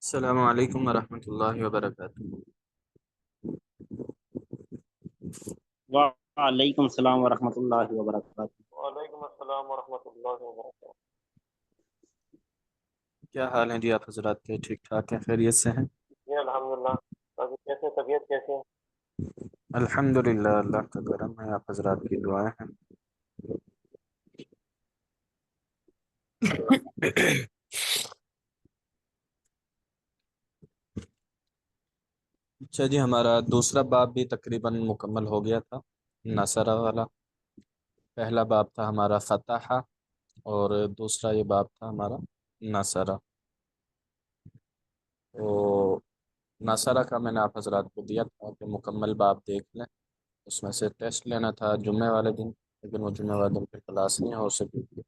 السلام علیکم ورحمۃ اللہ وبرکاتہ۔ وعلیکم السلام ورحمۃ اللہ وبرکاتہ۔ وعلیکم السلام ورحمۃ اللہ وبرکاتہ۔ کیا حال ہیں جی آپ حضرات کے؟ ٹھیک ٹھاک ہیں؟ خیریت سے ہیں؟ جی الحمدللہ۔ کیسے طبیعت کیسے ہے؟ الحمدللہ، اللہ کا کرم ہے، آپ حضرات کی دعائیں ہیں۔ اچھا جی، ہمارا دوسرا باب بھی تقریباً مکمل ہو گیا تھا، نصرہ والا۔ پہلا باب تھا ہمارا فتح، اور دوسرا یہ باب تھا ہمارا نصرہ۔ تو نصرہ کا میں نے آپ حضرات کو دیا تھا کہ مکمل باب دیکھ لیں، اس میں سے ٹیسٹ لینا تھا جمعے والے دن، لیکن وہ جمعے والے دن پھر کلاس نہیں ہو سکی تھی،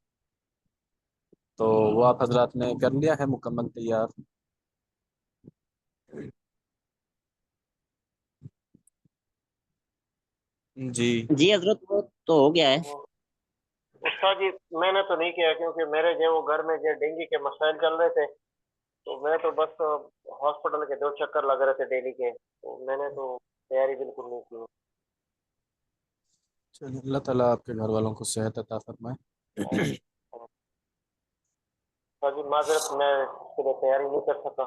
تو وہ آپ حضرات نے کر لیا ہے مکمل تیار؟ جی جی حضرت وہ تو ہو گیا ہے۔ وہ استاد جی میں نے تو نہیں کیا، کیونکہ میرے جو وہ گھر میں جو ڈینگی کے مسائل چل رہے تھے، تو میں تو بس ہاسپٹل کے 2 چکر لگ رہے تھے ڈیلی کے، تو میں نے تو تیاری بالکل نہیں کی۔ چلیے، اللہ تعالیٰ آپ کے گھر والوں کو صحت عطا فرمائے۔ استاد جی معذرت، میں اس کے لیے تیاری نہیں کر سکا۔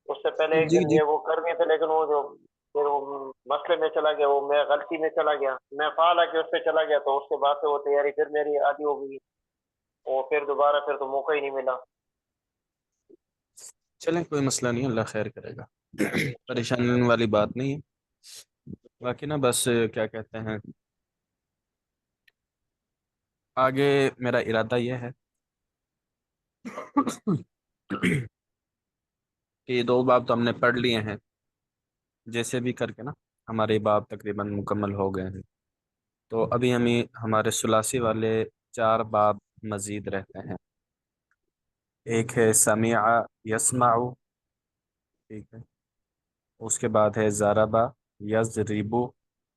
اس سے پہلے ایک جی دن جی، یہ وہ کر گئے تھے، لیکن وہ جو پھر وہ مسئلے میں چلا گیا، وہ میں غلطی میں چلا گیا، میں فعال آ کے اس پہ چلا گیا، تو اس کے بعد سے وہ تیاری پھر میری آدھی ہو گئی، اور پھر دوبارہ پھر تو موقع ہی نہیں ملا۔ چلیں کوئی مسئلہ نہیں، اللہ خیر کرے گا، پریشانی والی بات نہیں ہے۔ باقی نا بس کیا کہتے ہیں، آگے میرا ارادہ یہ ہے کہ یہ 2 باب تو ہم نے پڑھ لیے ہیں، جیسے بھی کر کے نا ہمارے باب تقریباً مکمل ہو گئے ہیں، تو ابھی ہمارے ثلاثی والے 4 باب مزید رہتے ہیں۔ ایک ہے سمیع یسمع، ٹھیک ہے، اس کے بعد ہے ضربہ یضربو،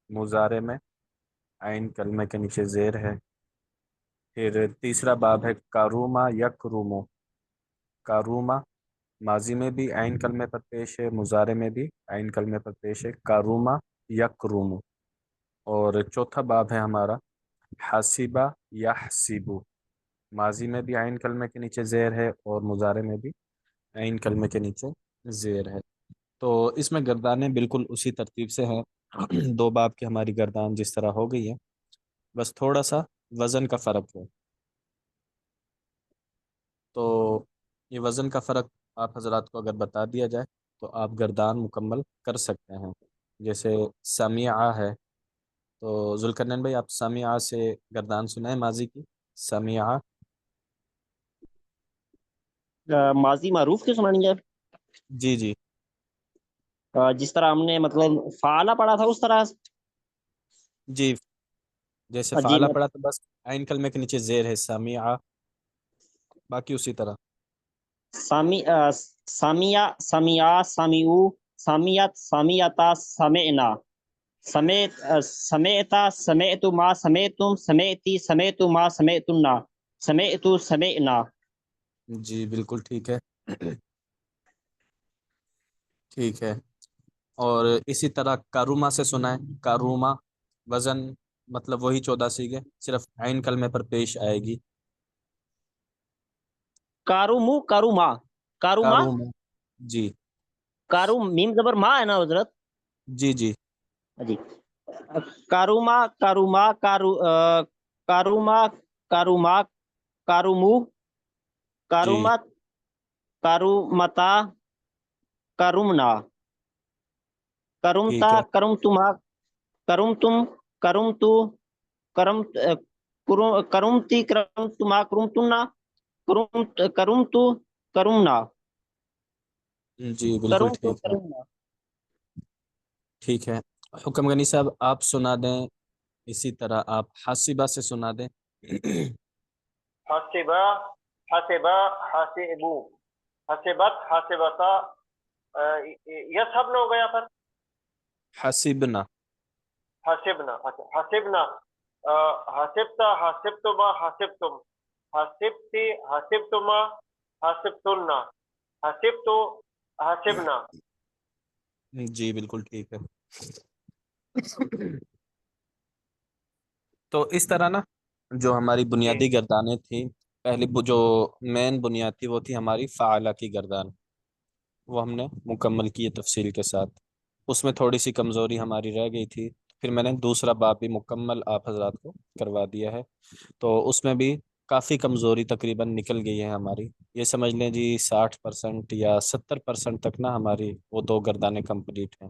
مضارع میں عین کلمے کے نیچے زیر ہے۔ پھر تیسرا باب ہے کاروما یکرومو، کاروما ماضی میں بھی عین کلمے پر پیش ہے، مضارع میں بھی عین کلمے پر پیش ہے، کاروما یکرومو۔ اور چوتھا باب ہے ہمارا حسیبہ یحسبو، ماضی میں بھی عین کلمے کے نیچے زیر ہے، اور مضارع میں بھی عین کلمے کے نیچے زیر ہے۔ تو اس میں گردانیں بالکل اسی ترتیب سے ہیں، 2 باب کی ہماری گردان جس طرح ہو گئی ہے، بس تھوڑا سا وزن کا فرق ہے۔ تو یہ وزن کا فرق آپ حضرات کو اگر بتا دیا جائے تو آپ گردان مکمل کر سکتے ہیں۔ جیسے سمیعہ ہے، تو ذوالقرنین بھائی آپ سمیعہ سے گردان سنائیں ماضی کی، سمیعہ۔ ماضی معروف کی سنانی ہے؟ جی جی جس طرح ہم نے مطلب فعالہ پڑھا تھا اس طرح؟ جی، جیسے جی فعالہ پڑا تو بس عین کلمے کے نیچے زیر ہے سمیعہ، باقی اسی طرح۔ سامیا سمیا سمیعو سمیت سمیتا سمعنا سمیت سمیتا سمیتو ما سمیتم سمیتی سمیتو ما سمیتنا سمیتو سمیعنا۔ جی بالکل ٹھیک ہے، ٹھیک ہے۔ اور اسی طرح کاروما سے سنائیں، کاروما وزن مطلب وہی 14 سیغے، صرف عین کلمے پر پیش آئے گی، کارومو کاروما کاروما کاروما۔ جی کاروم میم زبر ما ہے نا حضرت؟ جی جی جی کاروما کاروما کاروما کاروما کارومو جی کارومت کارومتا کارومنا کرمتا ٹھیک ہے، کرمتما کرمتم کرمتو کرم کرمتی کرمتما کرمتنا کرمتو کرمنا جی بالکل کرمتو ٹھیک ہے، کرمنا۔ ٹھیک ہے۔ حکم غنی صاحب آپ سنا دیں، اسی طرح آپ حاسبہ سے سنا دیں۔ حسبا حسبا حاسبو حسبت حسبتا، یسحب نہ ہو گیا پر حسبنا، حسبنا، اچھا حسبنا، حسبتا حسبتما حسبتم حسبتی حسبتما حسبتنا حسبتو حسبنا۔ جی بالکل ٹھیک ہے۔ تو اس طرح نا جو ہماری جی بنیادی گردانیں تھیں، پہلی جو مین بنیاد تھی وہ تھی ہماری فعالہ کی گردان، وہ ہم نے مکمل کی ہے تفصیل کے ساتھ۔ اس میں تھوڑی سی کمزوری ہماری رہ گئی تھی، پھر میں نے دوسرا باب بھی مکمل آپ حضرات کو کروا دیا ہے، تو اس میں بھی کافی کمزوری تقریباً نکل گئی ہے ہماری، یہ سمجھ لیں جی 60% یا 70% تک نا ہماری وہ 2 گردانیں کمپلیٹ ہیں،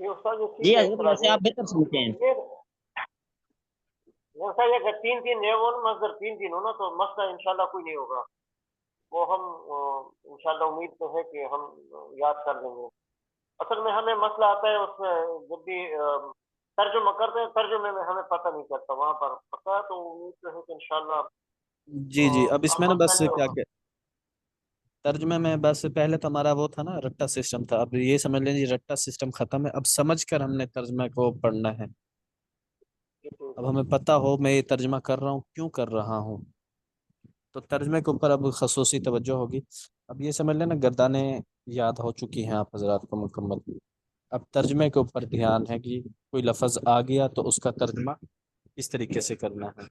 یہ استاد جو جی ٹھیک ہے اس حضرت طرح ویسے سے آپ بہتر سمجھتے ہیں. ویسا یہ اگر تین تین ہے وہ مصدر تین تین ہو نا تو مسئلہ انشاءاللہ کوئی نہیں ہوگا. وہ ہم انشاءاللہ امید تو ہے کہ ہم یاد کر لیں گے. اصل میں ہمیں مسئلہ آتا ہے اس میں جب بھی ترجمہ کرتے ہیں ترجمے میں ہمیں پتہ نہیں چلتا وہاں پر پتہ ہے. تو امید تو ہے کہ انشاءاللہ جی جی، اب اس اب میں نا مسئلہ بس نہیں کیا ہوگا. کہ ترجمے میں بس پہلے تو ہمارا وہ تھا نا رٹا سسٹم تھا، اب یہ سمجھ لیجیے رٹا سسٹم ختم ہے، اب سمجھ کر ہم نے ترجمے کو پڑھنا ہے. اب ہمیں پتہ ہو میں یہ ترجمہ کر رہا ہوں کیوں کر رہا ہوں، تو ترجمے کے اوپر اب خصوصی توجہ ہوگی. اب یہ سمجھ لینا گردانیں یاد ہو چکی ہیں آپ حضرات کو مکمل. اب ترجمے کے اوپر دھیان ہے کہ کوئی لفظ آ گیا تو اس کا ترجمہ کس طریقے سے کرنا ہے.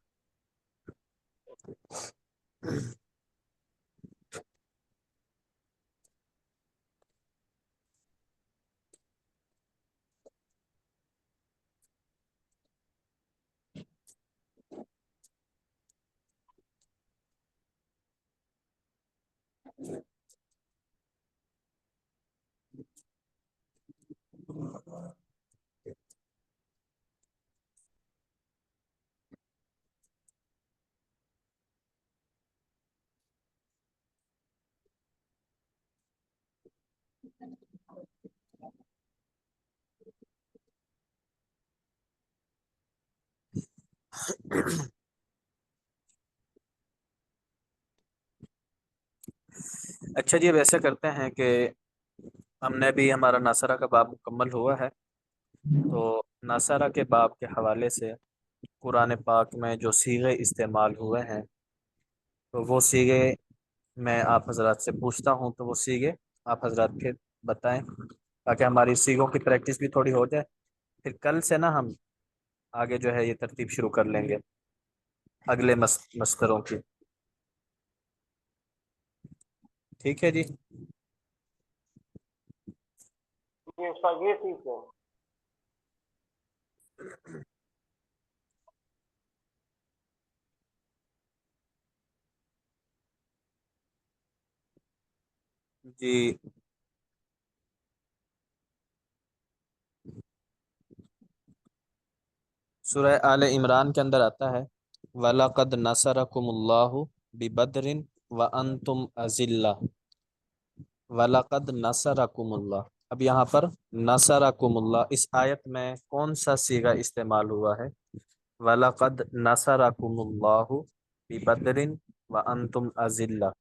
اچھا جی، اب ایسا کرتے ہیں کہ ہم نے بھی ہمارا ناصرہ کا باب مکمل ہوا ہے، تو ناصرہ کے باب کے حوالے سے قرآن پاک میں جو صیغے استعمال ہوئے ہیں تو وہ صیغے میں آپ حضرات سے پوچھتا ہوں، تو وہ صیغے آپ حضرات پھر بتائیں تاکہ ہماری صیغوں کی پریکٹس بھی تھوڑی ہو جائے. پھر کل سے نا ہم آگے جو ہے یہ ترتیب شروع کر لیں گے اگلے مستروں کی. ٹھیک ہے جی. یہ استاد یہ ٹھیک ہے. جی سورہ آل عمران کے اندر آتا ہے وَلَقَدْ نَصَرَكُمُ اللَّهُ بِبَدْرٍ وَأَنْتُمْ أَذِلَّةٌ. وَلَقَدْ نَصَرَكُمُ اللَّهُ، اب یہاں پر نَصَرَكُمُ اللَّهُ اس آیت میں کون سا صیغہ استعمال ہوا ہے؟ وَلَقَدْ نَصَرَكُمُ اللَّهُ بِبَدْرٍ وَأَنْتُمْ أَذِلَّةٌ.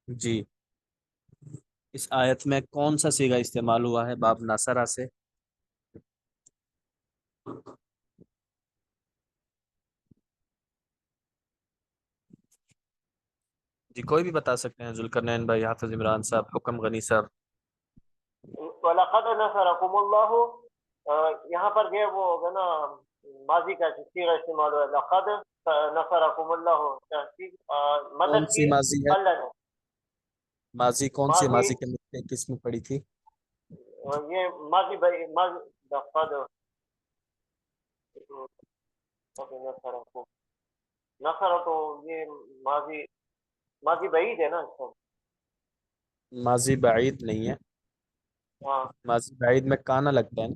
جی اس آیت میں کون سا صیغہ استعمال ہوا ہے باب ناصرہ سے؟ جی کوئی بھی بتا سکتے ہیں، ذوالقرنین بھائی، حافظ عمران صاحب، حکم غنی صاحب. وَلَقَدْ نَصَرَكُمُ اللَّهُ یہاں پر جو ہے وہ ہوگا نا ماضی کا صیغہ استعمال ہوا ہے. لقد نصرکم اللہ تحقیق کون مدد سی کی ماضی ہے؟ اللہ نے. ماضی کون سی؟ ماضی ماضی کے کس میں پڑی تھی؟ یہ ماضی بھائی ماضی لقد نصرکم نصر تو یہ ماضی ماضی بعید ہے نا اس کو. ماضی بعید نہیں ہے، ہاں ماضی بعید میں کانا لگتا ہے نا.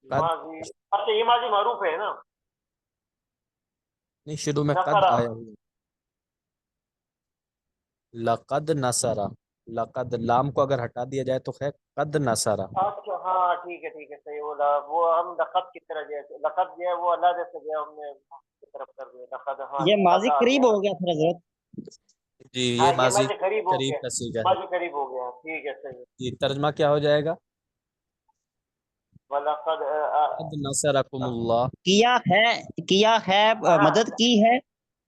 قد ماضی اچھا یہ ماضی معروف ہے نا. نہیں، شروع میں قد نصر آیا ہوا. لقد نصرہ، لقد لام کو اگر ہٹا دیا جائے تو خیر قد نصرہ. اچھا ہاں ٹھیک ہے صحیح بولا. وہ ہم لقد کی طرح جو ہے لقد جو ہے وہ اللہ جیسے جو ہے ہم نے کی طرف کر دیا لقد. ہاں یہ قد ماضی آ قریب گیا نا. ہو گیا پھر حضرت. جی یہ ہاں یہ ماضی ماضی قریب ہو قریب گیا. کا صیغہ ہے. ماضی قریب ہو گیا. ٹھیک ہے صحیح. جی ترجمہ کیا ہو جائے گا؟ وَلَقَدْ قد نصرکم اللہ. کیا ہے مدد کی ہے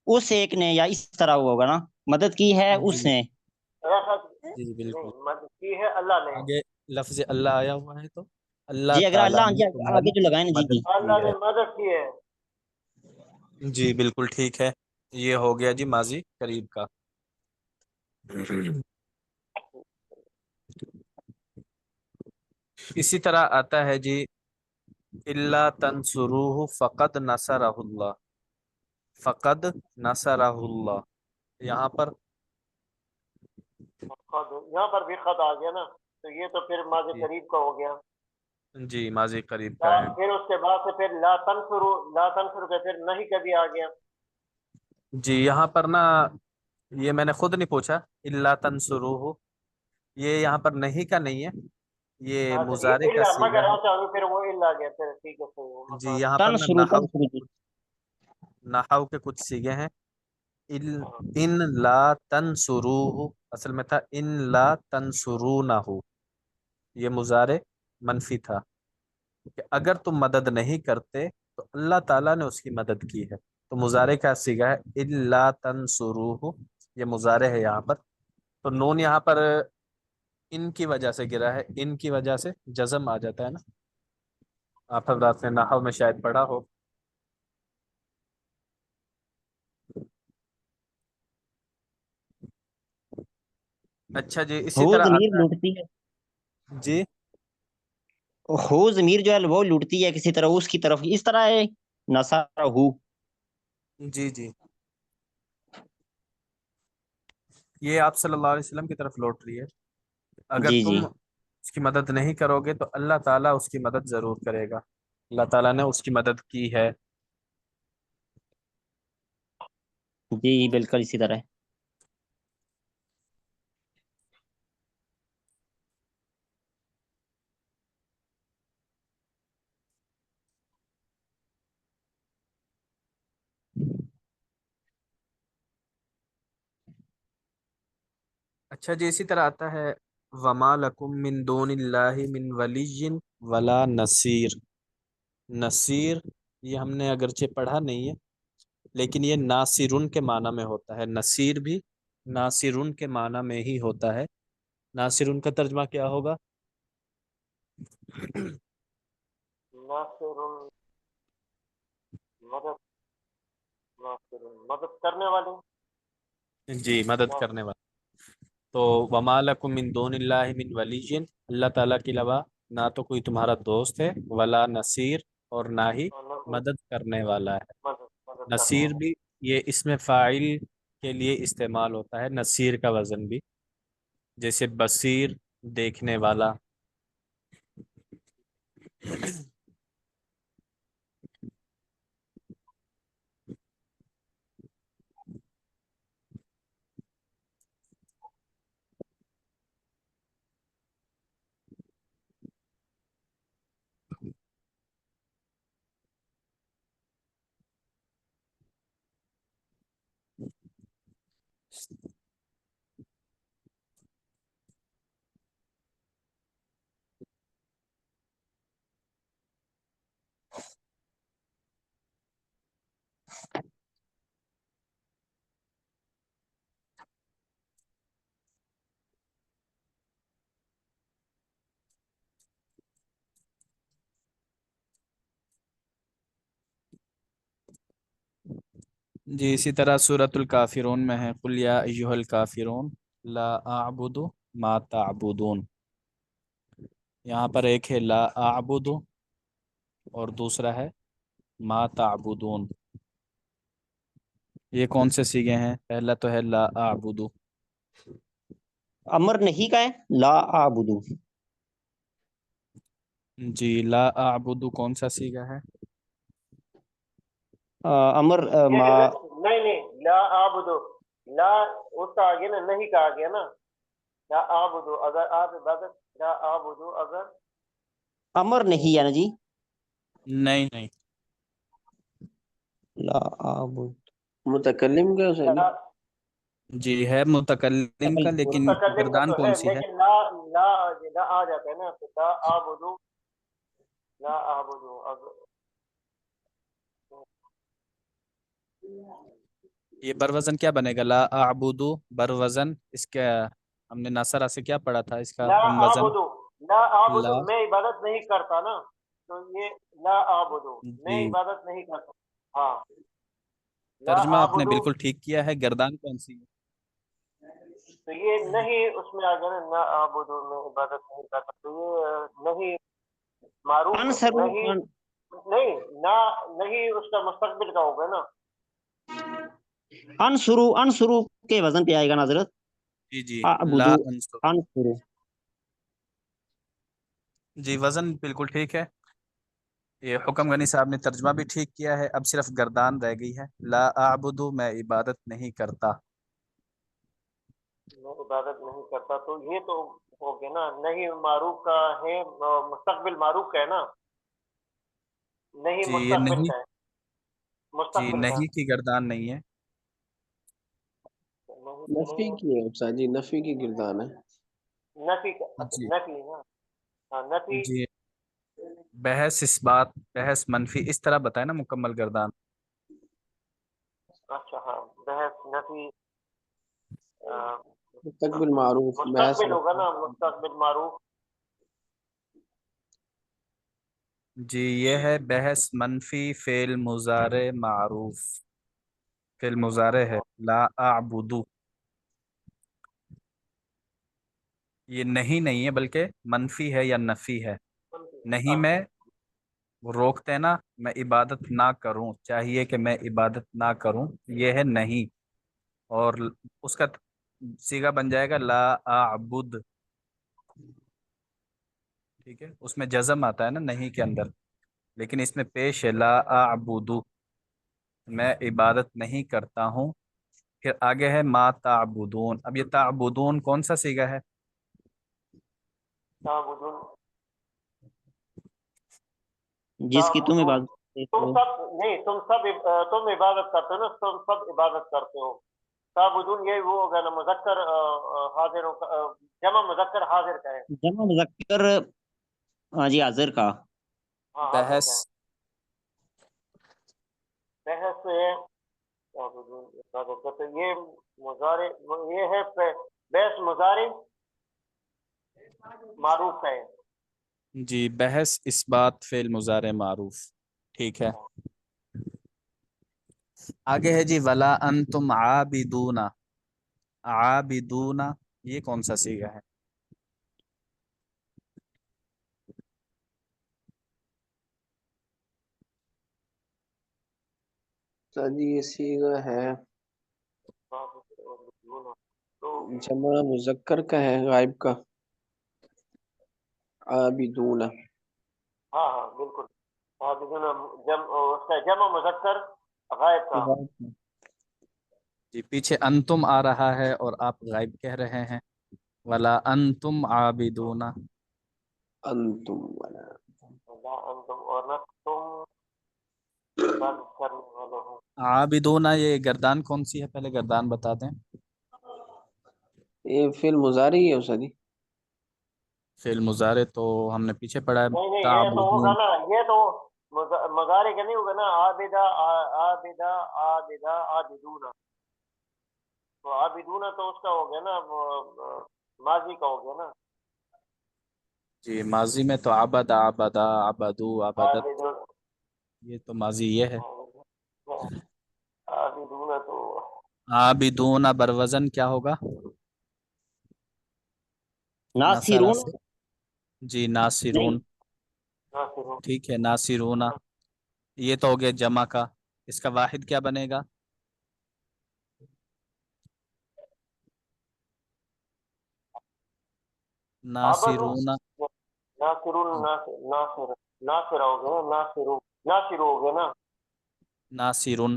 اس ایک نے، یا اس طرح وہ ہوگا نا مدد کی ہے اس جی نے. جی بالکل. مدد کی ہے اللہ نے. آگے لفظ اللہ آیا ہوا ہے تو اللہ جی اگر تعالیٰ اللہ نے آگے تمہاری جو لگائیں نا. جی جی. مدد کی اللہ ہے. نے مدد کی ہے. جی بالکل ٹھیک ہے، یہ ہو گیا جی ماضی قریب کا. اسی طرح آتا ہے جی اللہ تنصروہ فقد نصرہ اللہ. فقد نصرہ اللہ، یہاں پر یہاں پر بھی خط آ گیا نا. تو یہ تو پھر ماضی جی قریب کا ہو گیا. جی ماضی قریب کا ہے. پھر اس کے بعد سے پھر لا تنصرو کا پھر نہیں کبھی آ گیا. جی یہاں پر نا یہ میں نے خود نہیں پوچھا، الا تنصروہ، یہ یہاں پر نہیں کا نہیں ہے، یہ اچھا مضارع یہ کا الا صیغہ مگر ہے. اچھا پھر وہ الا گیا پھر ٹھیک ہے صحیح ہے جی مسئلہ. یہاں پر نا تنصرو تنصرو جی. نحو کے کچھ صیغے ہیں. ہاں. ان لا تنصروہ اصل میں تھا ان لا تنصرونہ، یہ مضارع منفی تھا کہ اگر تم مدد نہیں کرتے تو اللہ تعالیٰ نے اس کی مدد کی ہے. تو مضارع کا صیغہ ہے الا تنصروہ، یہ مضارع ہے یہاں پر. تو نون یہاں پر ان کی وجہ سے گرا ہے، ان کی وجہ سے جزم آ جاتا ہے نا، آپ حضرات نے نحو میں شاید پڑھا ہو. اچھا جی اسی ہو طرح ضمیر آتا لوٹتی ہے، ہے. جی ہو ضمیر جو ہے وہ لوٹتی ہے کسی طرح اس کی طرف، اس طرح ہے نصارہ ہو. جی جی یہ آپ صلی اللہ علیہ وسلم کی طرف لوٹ رہی ہے. اگر جی جی تم اس کی مدد نہیں کرو گے تو اللہ تعالیٰ اس کی مدد ضرور کرے گا. اللہ تعالیٰ نے اس کی مدد کی ہے. جی بالکل اسی طرح ہے. اچھا جی اسی طرح آتا ہے وما لکم من دون اللہ من ولی ولا نصیر. نصیر یہ ہم نے اگرچہ پڑھا نہیں ہے لیکن یہ ناصرن کے معنی میں ہوتا ہے. نصیر بھی ناصرن کے معنی میں ہی ہوتا ہے. ناصرن کا ترجمہ کیا ہوگا؟ ناصر مدد، ناصر مدد کرنے والے. جی مدد کرنے والا. تو وما لکم من دون اللہ من ولی، اللہ تعالیٰ کے علاوہ نہ تو کوئی تمہارا دوست ہے، ولا نصیر اور نہ ہی ناصر مدد کرنے والا ہے. مدد کرنے نصیر والا. بھی یہ اسم فاعل کے لیے استعمال ہوتا ہے، نصیر کا وزن بھی، جیسے بصیر دیکھنے والا. جی اسی طرح سورۃ الکافرون میں ہے قل یا ایھا الکافرون لا اعبد ما تعبدون. یہاں پر ایک ہے لا اعبد اور دوسرا ہے ما تعبدون. یہ کون سے صیغے ہیں؟ پہلا تو ہے لا اعبد. امر نہیں کا ہے لا اعبدو. جی لا اعبد کون سا صیغہ ہے؟ امر ما. نہیں نہیں لا آبدو، لا اس کا آگے نا نہیں کا آگیا نا. لا آبدو اگر آپ عبادت، لا آبدو اگر امر نہیں ہے نا جی. نہیں نہیں لا اعبد متکلم کا حسین لا جی ہے متکلم کا لیکن متکلم کا گردان تو کون ہے سی ہے؟ لیکن لا لا لا آ جاتا ہے نا تو لا آبدو، لا آبدو اگر. یہ بروزن کیا بنے گا؟ لا اعبد بروزن اس کا ہم نے ناصرہ سے کیا پڑھا تھا اس کا لا ہم وزن؟ آبدو، لا آبدو لا میں عبادت نہیں کرتا نا، تو یہ لا آبدو میں جی عبادت نہیں کرتا. ہاں لا ترجمہ آپ نے آبدو بالکل ٹھیک کیا ہے. گردان کون سی ہے؟ تو یہ نہیں اس میں آ گیا نا لا آبدو میں عبادت نہیں کرتا، تو یہ نہیں معروف انصرو نہیں. نہیں نہ نہیں اس کا مستقبل کا ہوگا نا. انصرو انصرو کے وزن پہ آئے گا نا حضرت. جی جی لا اعبدو انصر. انصرو. جی وزن بالکل ٹھیک ہے، یہ حکم غنی صاحب نے ترجمہ بھی ٹھیک کیا ہے، اب صرف گردان رہ گئی ہے، لا اعبد میں عبادت نہیں کرتا۔ میں عبادت نہیں کرتا، تو یہ تو ہو گیا نا، نہیں معروف کا ہے، مستقبل معروف کا ہے نا، نہیں جی یہ مستقبل نہیں، کا ہے، جی مستقبل کا نہیں کی گردان نہیں ہے۔ نہیں تو نفی نہیں ہے، کی ہے استاد جی، نفی کی گردان ہے۔ نفی کا، اچھا جی نفی نا، ہاں نفی، جی، بحث اس بات، بحث منفی اس طرح بتائے نا مکمل گردان۔ اچھا ہاں، بحث نفی، آ، مستقبل معروف بحث مستقبل ہوگا نا، مستقبل معروف، جی یہ ہے بحث منفی فعل مضارع معروف، فعل مضارع ہے، لا اعبدو، یہ نہیں ہے بلکہ منفی ہے یا نفی ہے، نہیں میں وہ روکتے ہیں نا، میں عبادت نہ کروں، چاہیے کہ میں عبادت نہ کروں، یہ ہے نہیں، اور اس کا صیغہ بن جائے گا لا اعبد، ٹھیک ہے، اس میں جزم آتا ہے نا نہیں کے اندر، لیکن اس میں پیش ہے لا اعبد، میں عبادت نہیں کرتا ہوں۔ پھر آگے ہے ما تعبدون، اب یہ تعبدون کون سا صیغہ ہے؟ تعبدون، جس کی تم تعبدون، عبادت کرتے تم ہو۔ سب نہیں، تم سب تم عبادت کرتے ہو نا، تم سب عبادت کرتے ہو، تعبدون یہ وہ ہوگا نا مذکر حاضر جمع مذکر حاضر کا ہے، جمع مذکر، ہاں جی حاضر کا۔ ہاں حاضر بحث، کا ہے، بحث ہے، تعبدون عبادت کرتے ہو، یہ مضارع، یہ ہے بحث مضارع معروف کا ہے، جی بحث اس بات فعل مضارع معروف، ٹھیک ہے۔ آگے ہے جی ولا انتم عابدون، عابدون یہ کون سا صیغہ ہے؟ استاد جی یہ صیغہ ہے تو جمع مذکر کا ہے، غائب کا، عابدون۔ ہاں ہاں بالکل، تعبدون اس کا جمع مذکر غائب کا، جی پیچھے انتم آ رہا ہے اور آپ غائب کہہ رہے ہیں، ولا انتم عابدون، انتم ولا لا انتم اور نہ تم عبادت کرنے والے ہو، عابدون یہ گردان کون سی ہے پہلے گردان بتا دیں؟ یہ فعل مضارع ہی ہے استاد جی۔ فعل مضارع تو ہم نے پیچھے پڑھا ہے، نہیں نہیں یہ تو ہوگا تعبدون، نا، یہ تو مضارع کا نہیں ہوگا نا، عابدہ عابدہ عابدہ عابدون، تو عابدون تو اس کا ہو گیا نا، ماضی کا ہو گیا نا، جی ماضی میں تو عبد عبدا عبدو عبدت، عابدون، یہ تو ماضی یہ ہے۔ عابدون تو عابدون بروزن کیا ہوگا؟ نصرہ ناصرون، سے، جی نہیں ناصرون، ناصر ہوں، ٹھیک ہے ناصرون، یہ تو ہو گیا جمع کا، اس کا واحد کیا بنے گا؟ عبد ناصرون، ناصرون، ناصر ناصر ہو گیا نا، ناصر ہو گیا نا، ناصرن،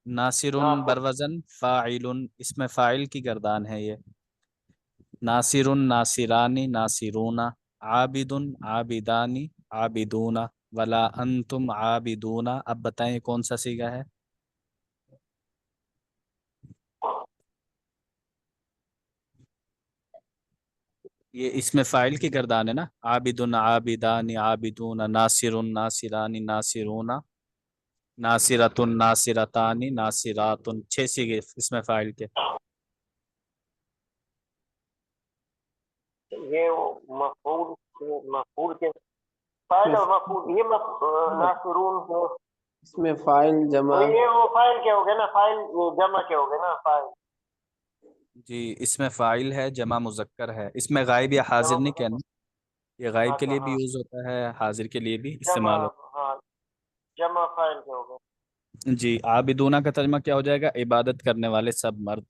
ناصرن ناصر، بروزن فاعل، اس میں فاعل کی گردان ہے یہ، ناصرن ناصرانی ناصرون، عابد عابدانی عابدون، ولا انتم عابدون، اب بتائیں یہ کون سا صیغہ ہے؟ یہ اس میں فاعل کی گردان ہے نا، عابد عابدان عابدون، ناصر ناصرانی ناصرون، ناصرۃ ناصرتان ناصرات، چھ صیغے اس میں فاعل کے۔ یہ مفعول، مفعول کے فاعل اور مفعول، یہ ناصرون کے، اس میں فاعل جمع، تو یہ وہ فاعل کے ہو گئے نا، فاعل جمع کے ہو گئے نا، فاعل جی اس میں فاعل ہے جمع مذکر ہے، اس میں غائب یا حاضر جمع نہیں کہنا، مذکر، یہ غائب کے اچھا لیے بھی ہاں، یوز ہوتا ہے، حاضر کے لیے بھی جمع، استعمال ہوتا ہاں جمع فاعل کے ہو گئے، ہے۔ جی عابدونہ کا ترجمہ کیا ہو جائے گا؟ عبادت کرنے والے سب مرد،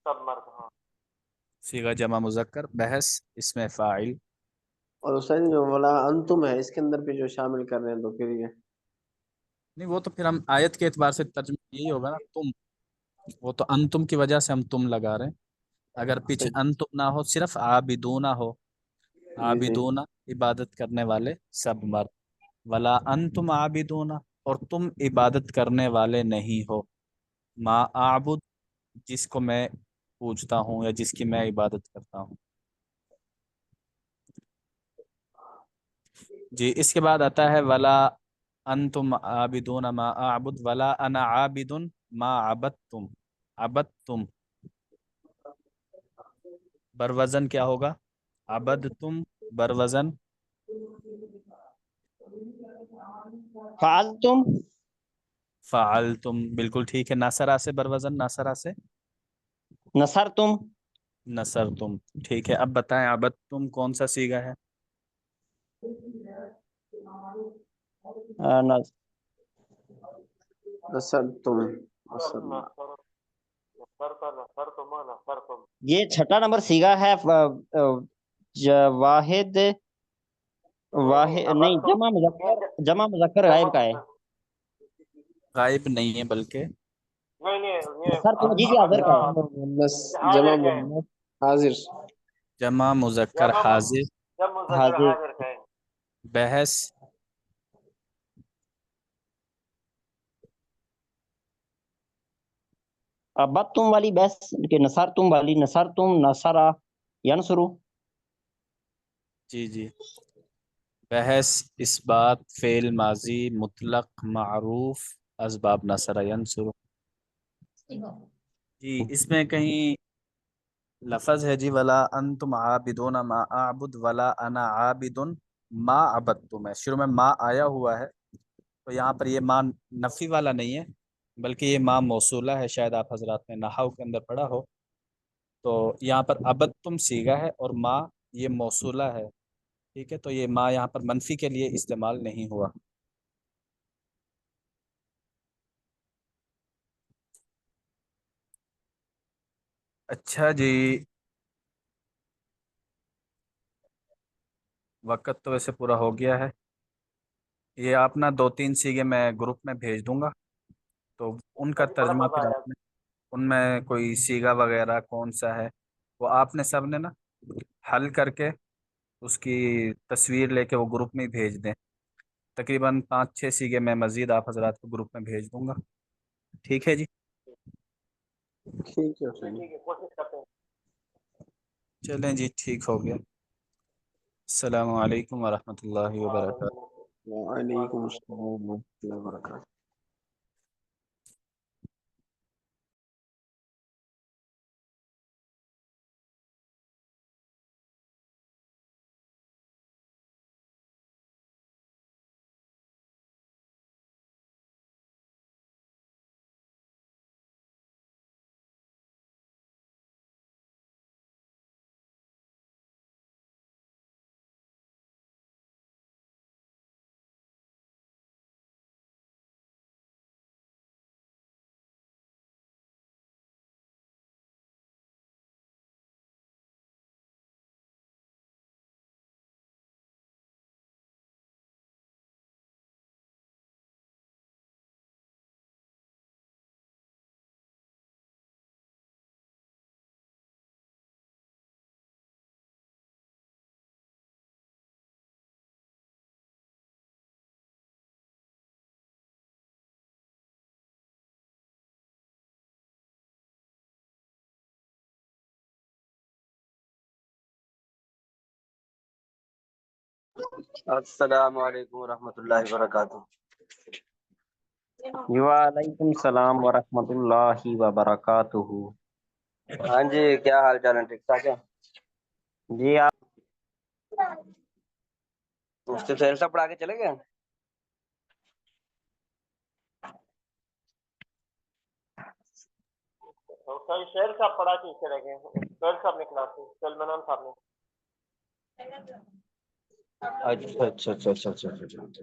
سب مرد، ہاں صیغہ جمع مذکر، بحث اس میں فاعل، اور استاد جو ولا انتم ہے اس کے اندر بھی جو شامل کر رہے ہیں تو پھر یہ نہیں وہ تو پھر ہم آیت کے اعتبار سے ترجمہ یہی ہوگا نا تم، وہ تو انتم کی وجہ سے ہم تم لگا رہے ہیں. اگر پیچھے صحیح. انتم نہ ہو صرف عابدونا ہو، جی جی عابدونا عبادت کرنے والے سب مرد، ولا انتم عابدونا اور تم عبادت کرنے والے نہیں ہو، ما اعبد جس کو میں پوجتا ہوں یا جس کی میں عبادت کرتا ہوں. جی اس کے بعد آتا ہے ولا انتم عابدون ما اعبد ولا انا عابد ما عبدتم. عبدتم بروزن کیا ہوگا؟ عبدتم بروزن فعلتم فعلتم. بالکل ٹھیک ہے. ناصرہ سے بروزن ناصرہ سے نصرتم نصرتم. ٹھیک ہے. اب بتائیں عبدتم کون سا صیغہ ہے؟ نص- نصرتم نصر نصرنا. نصرت نصرتما نصرتم. یہ چھٹا نمبر سیگا ہے. واحد واحد نہیں، عبدتم جمع مذکر غائب کا ہے. غائب نہیں ہے بلکہ نہیں یہ نصرتم جی جی حاضر عبد کا ہے. مؤنث جمع حاضر کا ہے. مؤنث حاضر. جمع مذکر حاضر. جب مذکر حاضر. حاضر کا ہے. بحث عبدتم والی بس کہ نصرتم والی نصرتم نصرا ینصرو. جی جی بحث اثبات فعل ماضی مطلق معروف اسباب نصر ینصر. جی اس میں کہیں لفظ ہے جی ولا انتم عابدون ما اعبد ولا انا عابد ما عبدتم ہے. شروع میں ما آیا ہوا ہے تو یہاں پر یہ ما نفی والا نہیں ہے بلکہ یہ ما موصولہ ہے. شاید آپ حضرات نے نحو کے اندر پڑھا ہو تو یہاں پر عبدتم صیغہ ہے اور ما یہ موصولہ ہے. ٹھیک ہے. تو یہ ما یہاں پر منفی کے لیے استعمال نہیں ہوا. اچھا جی وقت تو ویسے پورا ہو گیا ہے. یہ آپ نا 2-3 صیغے میں گروپ میں بھیج دوں گا تو ان کا بڑا ترجمہ مزہ پھر آیا. آپ نے ان میں کوئی صیغہ وغیرہ کون سا ہے وہ آپ نے سب نے نا حل کر کے اس کی تصویر لے کے وہ گروپ میں ہی بھیج دیں. تقریباً 5-6 صیغے میں مزید آپ حضرات کو گروپ میں بھیج دوں گا. ٹھیک ہے جی. ٹھیک ہے جی صحیح. ٹھیک ہے کوشش کرتے ہیں. چلیں جی ٹھیک ہو گیا. السلام علیکم ورحمۃ اللہ وبرکاتہ. وعلیکم وعلیکم وعلیکم السلام. السلام ورحمۃ اللہ وبرکاتہ. السلام علیکم ورحمۃ اللہ وبرکاتہ. وعلیکم السلام ورحمۃ اللہ وبرکاتہ. ہاں جی کیا حال چال ہے؟ ٹھیک ٹھاک ہے. جی آپ مفتی سہیل صاحب پڑھا کے چلے گئے. کل شہر صاحب پڑھا کے چلے گئے. شہر صاحب نے کلاس کی سلمان صاحب نے. اچھا اچھا اچھا اچھا اچھا اچھا.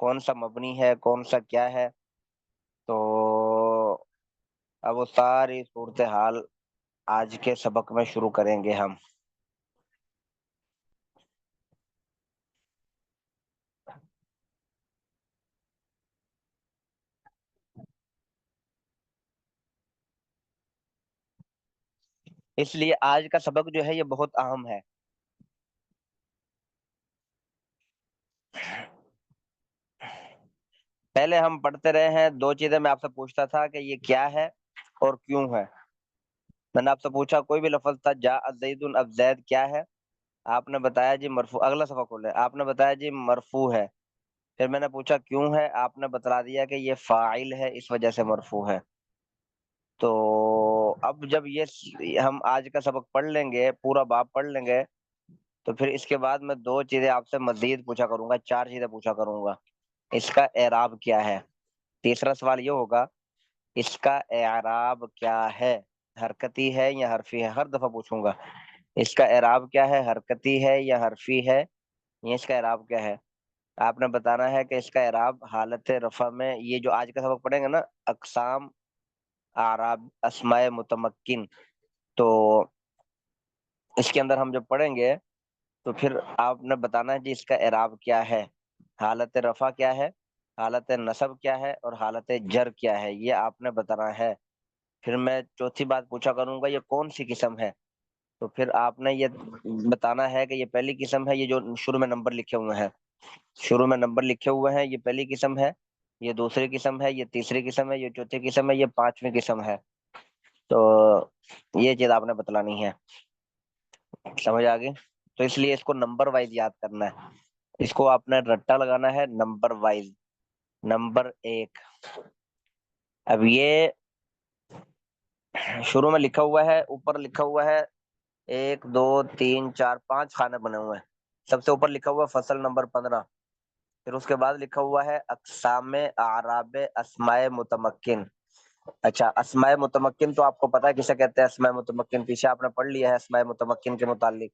کون سا مبنی ہے کون سا کیا ہے. تو اب وہ ساری صورتحال آج کے سبق میں شروع کریں گے ہم. اس لیے آج کا سبق جو ہے یہ بہت اہم ہے. پہلے ہم پڑھتے رہے ہیں 2 چیزیں میں آپ سے پوچھتا تھا کہ یہ کیا ہے اور کیوں ہے. میں نے آپ سے پوچھا کوئی بھی لفظ تھا جاء زید، اب زید کیا ہے؟ آپ نے بتایا جی مرفوع. اگلا صفحہ کھولے. آپ نے بتایا جی مرفوع ہے. پھر میں نے پوچھا کیوں ہے؟ آپ نے بتلا دیا کہ یہ فاعل ہے اس وجہ سے مرفوع ہے. تو اب جب یہ ہم آج کا سبق پڑھ لیں گے، پورا باب پڑھ لیں گے، تو پھر اس کے بعد میں 2 چیزیں آپ سے مزید پوچھا کروں گا، 4 چیزیں پوچھا کروں گا. اس کا اعراب کیا ہے؟ تیسرا سوال یہ ہوگا اس کا اعراب کیا ہے، حرکتی ہے یا حرفی ہے؟ ہر دفعہ پوچھوں گا اس کا اعراب کیا ہے، حرکتی ہے یا حرفی ہے، یہ اس کا اعراب کیا ہے. آپ نے بتانا ہے کہ اس کا اعراب حالت رفع میں، یہ جو آج کا سبق پڑھیں گے نا، اقسام اعراب اسماء متمکن، تو اس کے اندر ہم جب پڑھیں گے تو پھر آپ نے بتانا ہے جی اس کا اعراب کیا ہے، حالت رفع کیا ہے، حالت نصب کیا ہے اور حالت جر کیا ہے، یہ آپ نے بتانا ہے. پھر میں چوتھی بات پوچھا کروں گا یہ کون سی قسم ہے، تو پھر آپ نے یہ بتانا ہے کہ یہ پہلی قسم ہے، یہ جو شروع میں نمبر لکھے ہوئے ہیں، شروع میں نمبر لکھے ہوئے ہیں، یہ پہلی قسم ہے، یہ دوسری قسم ہے، یہ تیسری قسم ہے، یہ چوتھی قسم ہے، یہ 5ویں قسم ہے. تو یہ چیز آپ نے بتلانی ہے. سمجھ آ گئی؟ تو اس لیے اس کو نمبر وائز یاد کرنا ہے، اس کو آپ نے رٹا لگانا ہے نمبر وائز. نمبر 1، اب یہ شروع میں لکھا ہوا ہے، اوپر لکھا ہوا ہے 1 2 3 4 5 خانے بنے ہوئے ہیں. سب سے اوپر لکھا ہوا ہے فصل نمبر 15. پھر اس کے بعد لکھا ہوا ہے اقسام اعراب اسماء متمکن. اچھا، اسماء متمکن تو آپ کو پتا ہے کسے کہتے ہیں؟ اسماء متمکن پیچھے آپ نے پڑھ لیا ہے اسماء متمکن کے متعلق.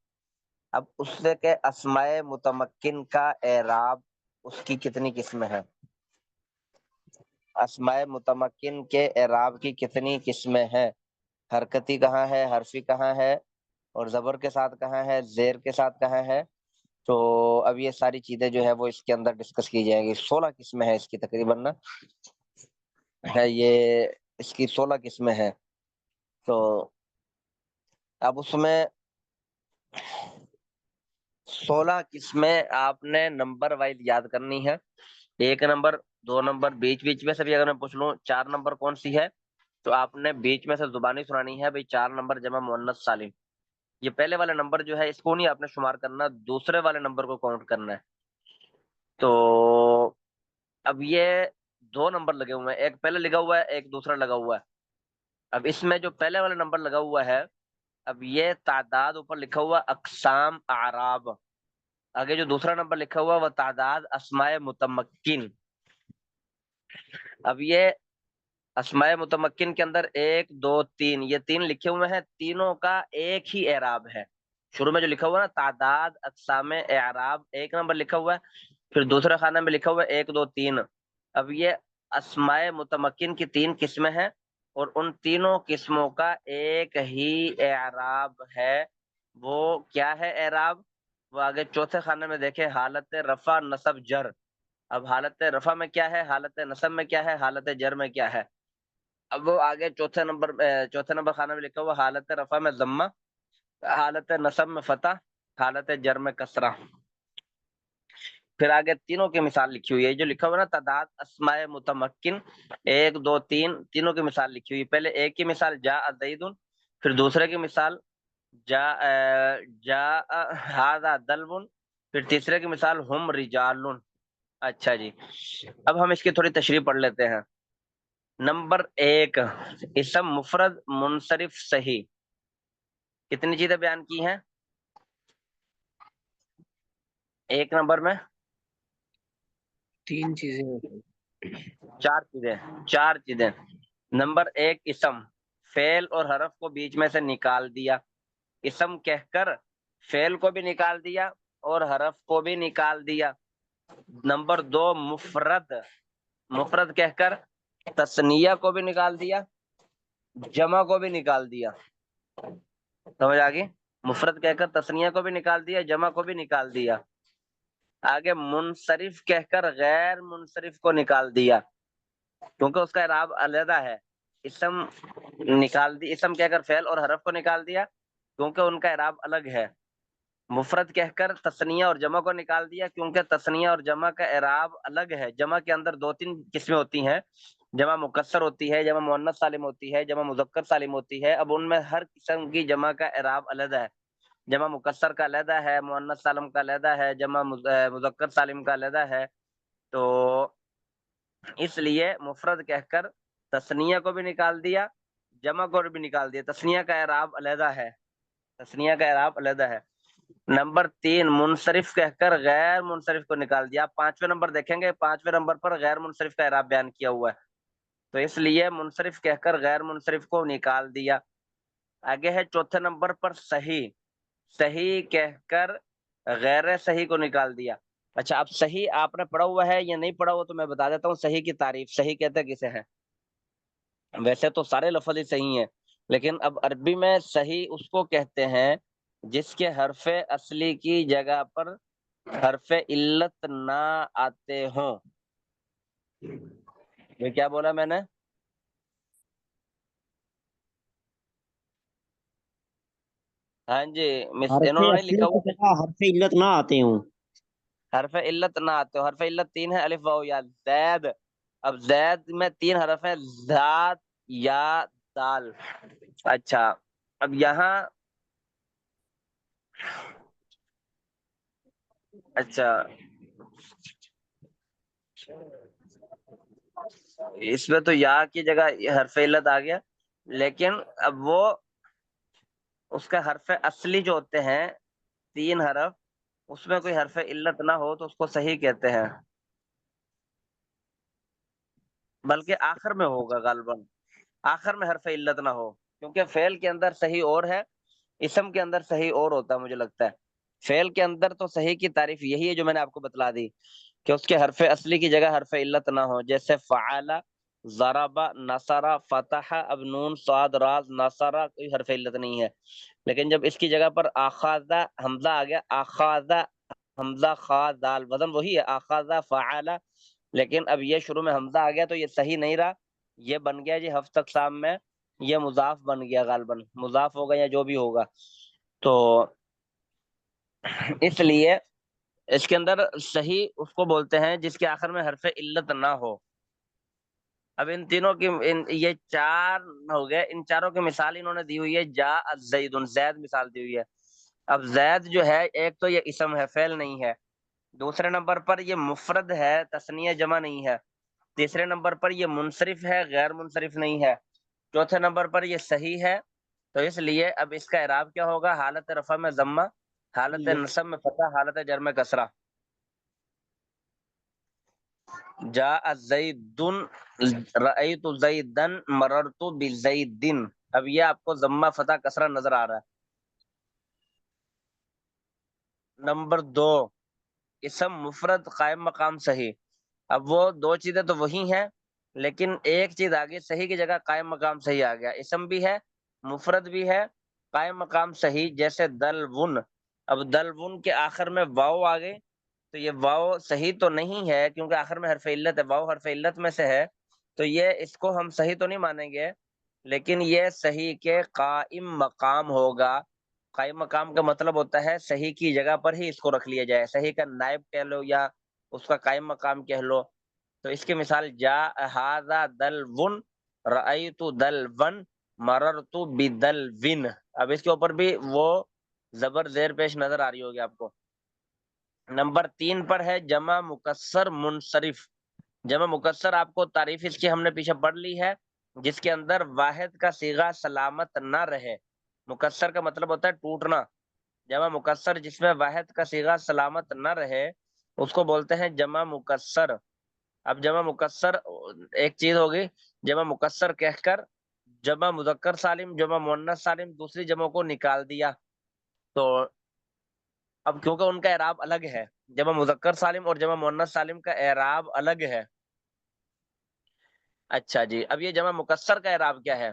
اب اس سے کہ اسماء متمکن کا اعراب اس کی کتنی قسمیں ہیں، اسماء متمکن کے اعراب کی کتنی قسمیں ہیں، حرکتی کہاں ہے، حرفی کہاں ہے، اور زبر کے ساتھ کہاں ہے، زیر کے ساتھ کہاں ہے. تو اب یہ ساری چیزیں جو ہے وہ اس کے اندر ڈسکس کی جائیں گی. 16 قسمیں ہیں اس کی تقریباً نا، ہے یہ اس کی 16 قسمیں ہیں. تو اب اس میں 16 قسمیں آپ نے نمبر وائز یاد کرنی ہے. 1 نمبر، 2 نمبر، بیچ میں سے بھی اگر میں پوچھ لوں 4 نمبر کون سی ہے، تو آپ نے بیچ میں سے زبانی سنانی ہے بھائی 4 نمبر جمع مؤنث سالم. یہ پہلے والے نمبر جو ہے اس کو نہیں آپ نے شمار کرنا، دوسرے والے نمبر کو کاؤنٹ کرنا ہے. تو اب یہ 2 نمبر لگے ہوئے ہیں، ایک پہلے لگا ہوا ہے ایک دوسرا لگا ہوا ہے. اب اس میں جو پہلے والا نمبر لگا ہوا ہے، اب یہ تعداد اوپر لکھا ہوا اقسام اعراب، آگے جو دوسرا نمبر لکھا ہوا وہ تعداد اسماء متمکن. اب یہ اسماء متمکن کے اندر 1 2 3 یہ 3 لکھے ہوئے ہیں، تینوں کا ایک ہی اعراب ہے. شروع میں جو لکھا ہوا نا تعداد اقسام اعراب 1 نمبر لکھا ہوا ہے، پھر دوسرے خانے میں لکھا ہوا ہے 1 2 3. اب یہ اسماء متمکن کی 3 قسمیں ہیں اور ان تینوں قسموں کا ایک ہی اعراب ہے. وہ کیا ہے اعراب؟ وہ آگے چوتھے خانے میں دیکھیں، حالت رفع نصب جر. اب حالت رفع میں کیا ہے، حالت نصب میں کیا ہے، حالت جر میں کیا ہے. اب وہ آگے چوتھے نمبر خانے میں لکھا ہوا حالت رفع میں ضمہ، حالت نصب میں فتح، حالت جر میں کسرہ. پھر آگے تینوں کی مثال لکھی ہوئی ہے، جو لکھا ہوا نا تعداد اسماء متمکن 1 2 3 تینوں کی مثال لکھی ہوئی. پہلے ایک کی مثال جاء زید، پھر دوسرے کی مثال جاء ھذا دلو، پھر تیسرے کی مثال ہم رجال. اچھا جی، اب ہم اس کی تھوڑی تشریح پڑھ لیتے ہیں. نمبر 1، اسم مفرد منصرف صحیح. کتنی چیزیں بیان کی ہیں 1 نمبر میں؟ 3 چیزیں. 4 چیزیں. نمبر 1، اسم، فعل اور حرف کو بیچ میں سے نکال دیا. اسم کہہ کر فعل کو بھی نکال دیا اور حرف کو بھی نکال دیا. نمبر 2 مفرد، مفرد کہہ کر تثنیہ کو بھی نکال دیا، جمع کو بھی نکال دیا، سمجھ آ گئی؟ مفرد کہہ کر تثنیہ کو بھی نکال دیا، جمع کو بھی نکال دیا۔ آگے منصرف کہہ کر غیر منصرف کو نکال دیا، کیونکہ اس کا اعراب علیحدہ ہے۔ اسم نکال دی، اسم کہہ کر فعل اور حرف کو نکال دیا کیونکہ ان کا اعراب الگ ہے۔ مفرد کہہ کر تثنیہ اور جمع کو نکال دیا کیونکہ تثنیہ اور جمع کا اعراب الگ ہے۔ جمع کے اندر 2-3 قسمیں ہوتی ہیں، جمع مکسر ہوتی ہے، جمع مؤنث سالم ہوتی ہے، جمع مذکر سالم ہوتی ہے۔ اب ان میں ہر قسم کی جمع کا اعراب علیحدہ ہے، جمع مکسر کا علیحدہ ہے، مؤنث سالم کا علیحدہ ہے، جمع مذکر سالم کا علیحدہ ہے۔ تو اس لیے مفرد کہہ کر تثنیہ کو بھی نکال دیا، جمع کو بھی نکال دیا، تثنیہ کا اعراب علیحدہ ہے، تثنیہ کا اعراب علیحدہ ہے۔ نمبر 3 منصرف کہہ کر غیر منصرف کو نکال دیا۔ 5ویں نمبر دیکھیں گے، 5ویں نمبر پر غیر منصرف کا اعراب بیان کیا ہوا ہے، تو اس لیے منصرف کہہ کر غیر منصرف کو نکال دیا۔ آگے ہے 4تھے نمبر پر صحیح، صحیح کہہ کر غیر صحیح کو نکال دیا۔ اچھا، اب صحیح آپ نے پڑھا ہوا ہے یا نہیں پڑھا ہوا تو میں بتا دیتا ہوں صحیح کی تعریف۔ صحیح کہتے کسے ہیں؟ ویسے تو سارے لفظ ہی صحیح ہیں، لیکن اب عربی میں صحیح اس کو کہتے ہیں جس کے حرف اصلی کی جگہ پر حرف علت نہ آتے ہوں۔ یہ کیا بولا میں نے؟ ہاں جی، حرف انہوں نے اصلی لکھا کی ہوا جگہ حرف علت نہ آتے ہوں۔ حرف علت نہ آتے ہو۔ حرف علت 3 ہے، الف واو یا زید۔ اب زید میں 3 حرف ہیں، ذات یا دال۔ اچھا، اب یہاں اچھا اس میں تو یا کی جگہ حرف علت آ گیا، لیکن اب وہ اس کا حرف اصلی جو ہوتے ہیں 3 حرف، اس میں کوئی حرف علت نہ ہو تو اس کو صحیح کہتے ہیں، بلکہ آخر میں ہوگا غالباً، آخر میں حرف علت نہ ہو، کیونکہ فعل کے اندر صحیح اور ہے، اسم کے اندر صحیح اور ہوتا ہے۔ مجھے لگتا ہے فعل کے اندر تو صحیح کی تعریف یہی ہے جو میں نے آپ کو بتلا دی، کہ اس کے حرف اصلی کی جگہ حرف علت نہ ہو، جیسے فعل، ضرب، نصر، فتح۔ اب نون صاد راز نصر کوئی حرف علت نہیں ہے، لیکن جب اس کی جگہ پر اخذ حمزہ آ گیا، اخذ حمزہ خا دال، وزن وہی ہے اخذ فعل، لیکن اب یہ شروع میں حمزہ آ گیا تو یہ صحیح نہیں رہا، یہ بن گیا جی ہفت اقسام میں یہ مضاف بن گیا، غالباً مضاف ہوگا یا جو بھی ہوگا۔ تو اس لیے اس کے اندر صحیح اس کو بولتے ہیں جس کے آخر میں حرف علت نہ ہو۔ اب ان تینوں کی یہ 4 ہو گئے، ان چاروں کی مثال انہوں نے دی ہوئی ہے، جاء زید، زید مثال دی ہوئی ہے۔ اب زید جو ہے ایک تو یہ اسم ہے، فعل نہیں ہے، دوسرے نمبر پر یہ مفرد ہے، تثنیہ جمع نہیں ہے، تیسرے نمبر پر یہ منصرف ہے، غیر منصرف نہیں ہے، چوتھے نمبر پر یہ صحیح ہے۔ تو اس لیے اب اس کا اعراب کیا ہوگا؟ حالت رفع میں ضمہ، حالت نصب میں فتح، حالت جر میں کسرہ۔ جاء زید، رأیت زیدن، مررت بزید۔ اب یہ آپ کو ضمہ فتح کسرہ نظر آ رہا ہے۔ نمبر 2 اسم مفرد قائم مقام صحیح۔ اب وہ 2 چیزیں تو وہی ہیں، لیکن ایک چیز آگے، صحیح کی جگہ قائم مقام صحیح آ گیا، اسم بھی ہے، مفرد بھی ہے، قائم مقام صحیح، جیسے دلون۔ اب دلون کے آخر میں واو آ گئی، تو یہ واو صحیح تو نہیں ہے کیونکہ آخر میں حرف علت ہے، واو حرف علت میں سے ہے، تو یہ اس کو ہم صحیح تو نہیں مانیں گے، لیکن یہ صحیح کے قائم مقام ہوگا۔ قائم مقام کا مطلب ہوتا ہے صحیح کی جگہ پر ہی اس کو رکھ لیا جائے، صحیح کا نائب کہہ لو یا اس کا قائم مقام کہہ لو۔ تو اس کی مثال جاء ھذا دلون، رأیت دلون، مررت بدلون۔ اب اس کے اوپر بھی وہ زبر زیر پیش نظر آ رہی ہوگی آپ کو۔ نمبر 3 پر ہے جمع مکسر منصرف۔ جمع مکسر آپ کو تعریف اس کی ہم نے پیچھے پڑھ لی ہے، جس کے اندر واحد کا صیغہ سلامت نہ رہے۔ مکسر کا مطلب ہوتا ہے ٹوٹنا، جمع مکسر جس میں واحد کا صیغہ سلامت نہ رہے اس کو بولتے ہیں جمع مکسر۔ اب جمع مکسر ایک چیز ہوگی، جمع مکسر کہہ کر جمع مذکر سالم، جمع مؤنث سالم، دوسری جمع کو نکال دیا، تو اب کیونکہ ان کا اعراب الگ ہے جمع مذکر سالم اور جمع مؤنث سالم کا اعراب الگ ہے. اچھا جی، اب یہ جمع مکسر کا اعراب کیا ہے؟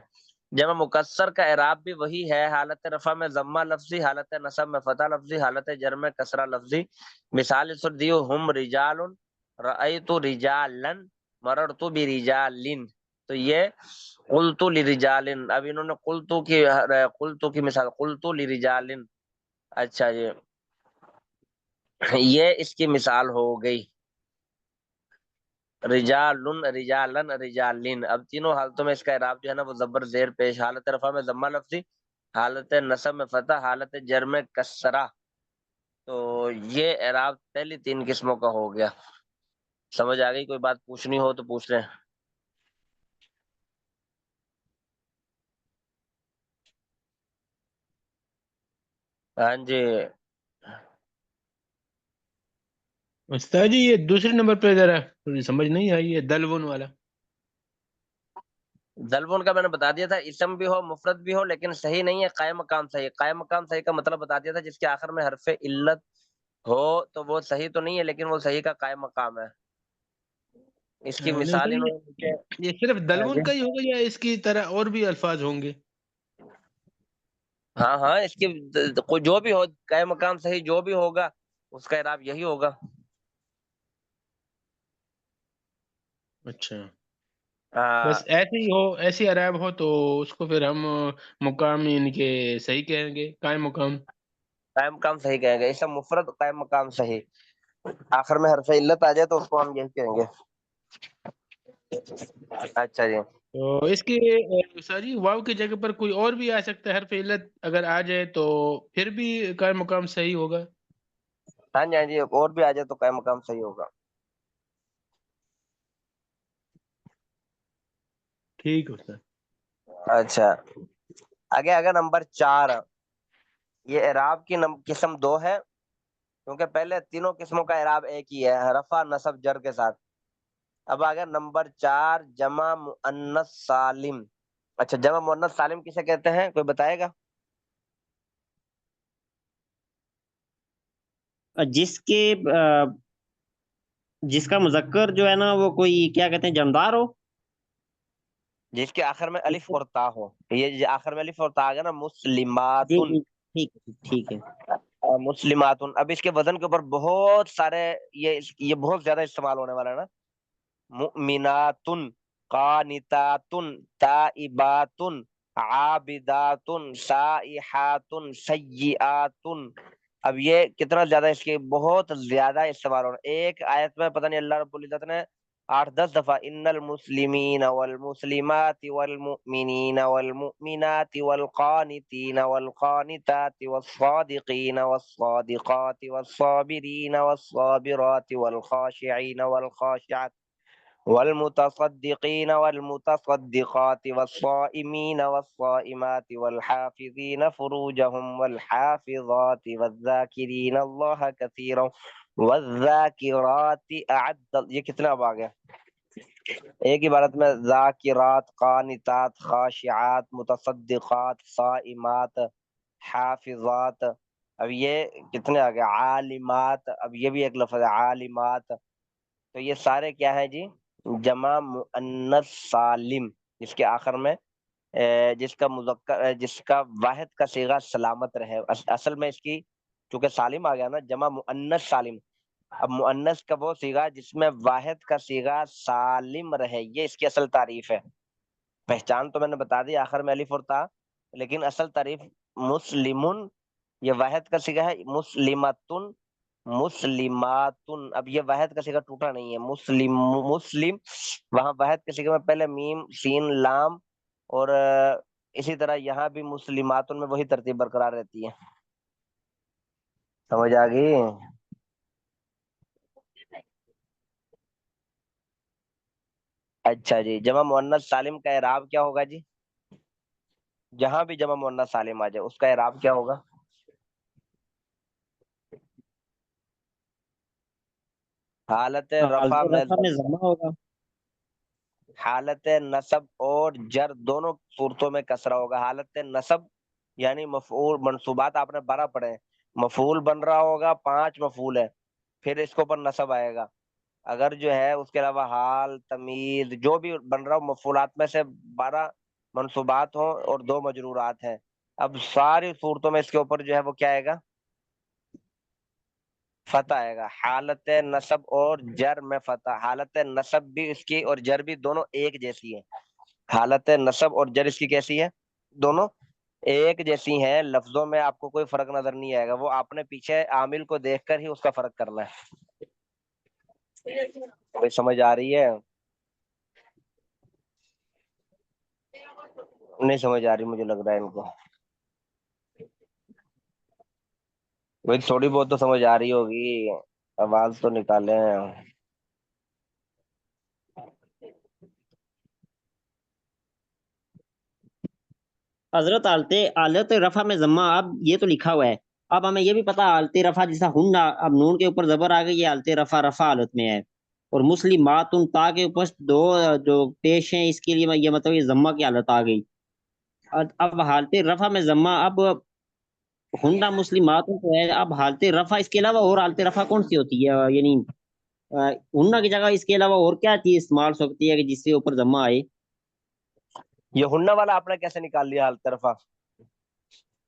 جمع مکسر کا اعراب بھی وہی ہے، حالت رفع میں ضمہ لفظی، حالت نصب میں فتح لفظی، حالت جر میں کسرہ لفظی. مثال اس وقت دیو ہم رجال، رأیت رجالا، مررت برجال. تو یہ قلت لرجال، اب انہوں نے قلت کی مثال قلت لرجال. اچھا جی، یہ اس کی مثال ہو گئی. رجال، رجالن، رجالین. اب تینوں حالتوں میں اس کا اعراب جو ہے نا وہ زبر زیر پیش، حالت رفع میں ضمہ لفظی، حالت نصب میں فتح، حالت جر میں کسرہ. تو یہ اعراب پہلی 3 قسموں کا ہو گیا. سمجھ آ گئی؟ کوئی بات پوچھنی ہو تو پوچھ لیں. ہاں جی. استاد جی یہ دوسرے نمبر پہ ذرا تھوڑی سمجھ نہیں آئی ہے، دلون والا. دلون کا میں نے بتا دیا تھا، اسم بھی ہو مفرد بھی ہو لیکن صحیح نہیں ہے، قائم مقام صحیح. قائم مقام صحیح کا مطلب بتا دیا تھا، جس کے آخر میں حرف علت ہو تو وہ صحیح تو نہیں ہے لیکن وہ صحیح کا قائم مقام ہے. اس کی نہیں مثال استاد انہوں نے جی، نیچے. یہ صرف ہاں جی. دلون کا ہی ہوگا یا اس کی طرح اور بھی الفاظ ہوں گے؟ ہاں ہاں، اس کی جو بھی ہو قائم مقام صحیح جو بھی ہوگا اس کا اعراب یہی ہوگا. اچھا، ہاں، بس ایسے ہی ہو، ایسی عراب ہو تو اس کو پھر ہم مقام ان کے صحیح کہیں گے، قائم مقام. قائم مقام صحیح کہیں گے. اسم مفرد قائم مقام صحیح، آخر میں حرف علت آ جائے تو اس کو ہم یہی کہیں گے. اچھا جی. تو اس کے استاد جی واو کی جگہ پر کوئی اور بھی آ سکتا ہے، حرف علت اگر آ جائے تو پھر بھی قائم مقام صحیح ہوگا. ہاں جی، ہاں جی، اور بھی آ جائے تو قائم مقام صحیح ہوگا. ٹھیک ہے استاد. اچھا، آگے آگے نمبر 4. یہ اعراب کی قسم 2 ہے کیونکہ پہلے تینوں قسموں کا اعراب ایک ہی ہے، رفع نصب جر کے ساتھ. اب آگے نمبر 4، جمع مؤنث سالم. اچھا، جمع مؤنث سالم کسے کہتے ہیں؟ کوئی بتائے گا؟ جس کے جس کا مذکر جو ہے نا وہ کوئی کیا کہتے ہیں جمدار ہو. جس کے آخر میں الف اور تا ہو. یہ جو آخر میں الف اور تا آ گیا نا، جی مسلماتن. جی ٹھیک ہے ٹھیک ہے. مسلماتن. اب اس کے وزن کے اوپر بہت سارے یہ بہت زیادہ استعمال ہونے والا ہے نا. مؤمناتن، قانتاتن، تائباتن، عابداتن، سائحاتن، سیئاتن. اب یہ کتنا زیادہ اس کے بہت زیادہ استعمال ہو رہا ہے. ایک آیت میں پتہ نہیں اللہ رب العزت نے 8-10 دفعہ ان المسلمین والمسلمات والمؤمنین والمؤمنات والقانتین والقانتات والصادقین والصادقات والصابرین والصابرات والخاشعین والخاشعات والمتصدقين والمتصدقات والصائمين والصائمات والحافظين فروجهم والحافظات والذاكرين الله كثيرا والذاكرات یہ کتنا اب آ گیا؟ ایک عبارت میں ذاکرات، قانتات، خاشعات، متصدقات، صائمات، حافظات. اب یہ کتنے آ گئے؟ عالمات. اب یہ بھی ایک لفظ ہے عالمات. تو یہ سارے کیا ہیں جی؟ جمع مؤنث سالم، جس کے آخر میں جس کا مذکر جس کا واحد کا صیغہ سلامت رہے. اصل میں اس کی چونکہ سالم آ گیا نا، جمع مؤنث سالم. اب مؤنث کا وہ صیغہ جس میں واحد کا صیغہ سالم رہے، یہ اس کی اصل تعریف ہے. پہچان تو میں نے بتا دی آخر میں الف اور تا، لیکن اصل تعریف مسلمن یہ واحد کا صیغہ ہے، مسلمتن، مسلماتن. اب یہ واحد کا صیغہ ٹوٹا نہیں ہے. مسلم مسلم وہاں واحد کے صیغے میں پہلے میم سین لام، اور اسی طرح یہاں بھی مسلماتن میں وہی ترتیب برقرار رہتی ہے. سمجھ آ گئی؟ اچھا جی، جمع مؤنث سالم کا اعراب کیا ہوگا جی؟ جہاں بھی جمع مؤنث سالم آ جائے اس کا اعراب کیا ہوگا؟ حالت رفع میں رفع میں ضمہ ہوگا. حالت نصب اور جر دونوں صورتوں میں کسرہ ہوگا. حالت نصب یعنی مفعول، منصوبات آپ نے 12 پڑھے ہیں، مفعول بن رہا ہوگا 5 مفعول ہے. پھر اس کے اوپر نصب آئے گا. اگر جو ہے اس کے علاوہ حال تمیز جو بھی بن رہا ہو، مفعولات میں سے 12 منصوبات ہوں اور 2 مجرورات ہیں، اب ساری صورتوں میں اس کے اوپر جو ہے وہ کیا آئے گا؟ فتح آئے گا. حالت نصب اور جر میں فتح. حالت نصب بھی اس کی اور جر بھی دونوں ایک جیسی ہیں. حالت نصب اور جر اس کی کیسی ہے؟ دونوں ایک جیسی ہیں. لفظوں میں آپ کو کوئی فرق نظر نہیں آئے گا، وہ آپ نے پیچھے عامل کو دیکھ کر ہی اس کا فرق کرنا ہے. کوئی سمجھ آ رہی ہے؟ نہیں سمجھ آ رہی، مجھے لگ رہا ہے ان کو. وہی تھوڑی بہت تو سمجھ آ رہی ہوگی، آواز تو نکالے ہیں. حضرت آلت رفع میں ضمہ اب یہ تو لکھا ہوا ہے، اب ہمیں یہ بھی پتا آلت رفع جیسا ہن، اب نون کے اوپر زبر آ گئی، یہ آلت رفع رفع حالت میں ہے. اور مسلمات تا کے اوپر دو جو پیش ہیں، اس کے لیے یہ مطلب یہ ضمہ کی حالت آ گئی. اب حالت رفع میں ضمہ، اب ہنڈا مسلمات تو ہے، اب حالت رفع اس کے علاوہ اور حالت رفع کون سی ہوتی ہے؟ یعنی ہنڈا کی جگہ اس کے علاوہ اور کیا چیز استعمال ہو سکتی ہے کہ جس کے اوپر ضمہ آئے؟ یہ ہننا والا آپ نے کیسے نکال لیا حال طرفہ؟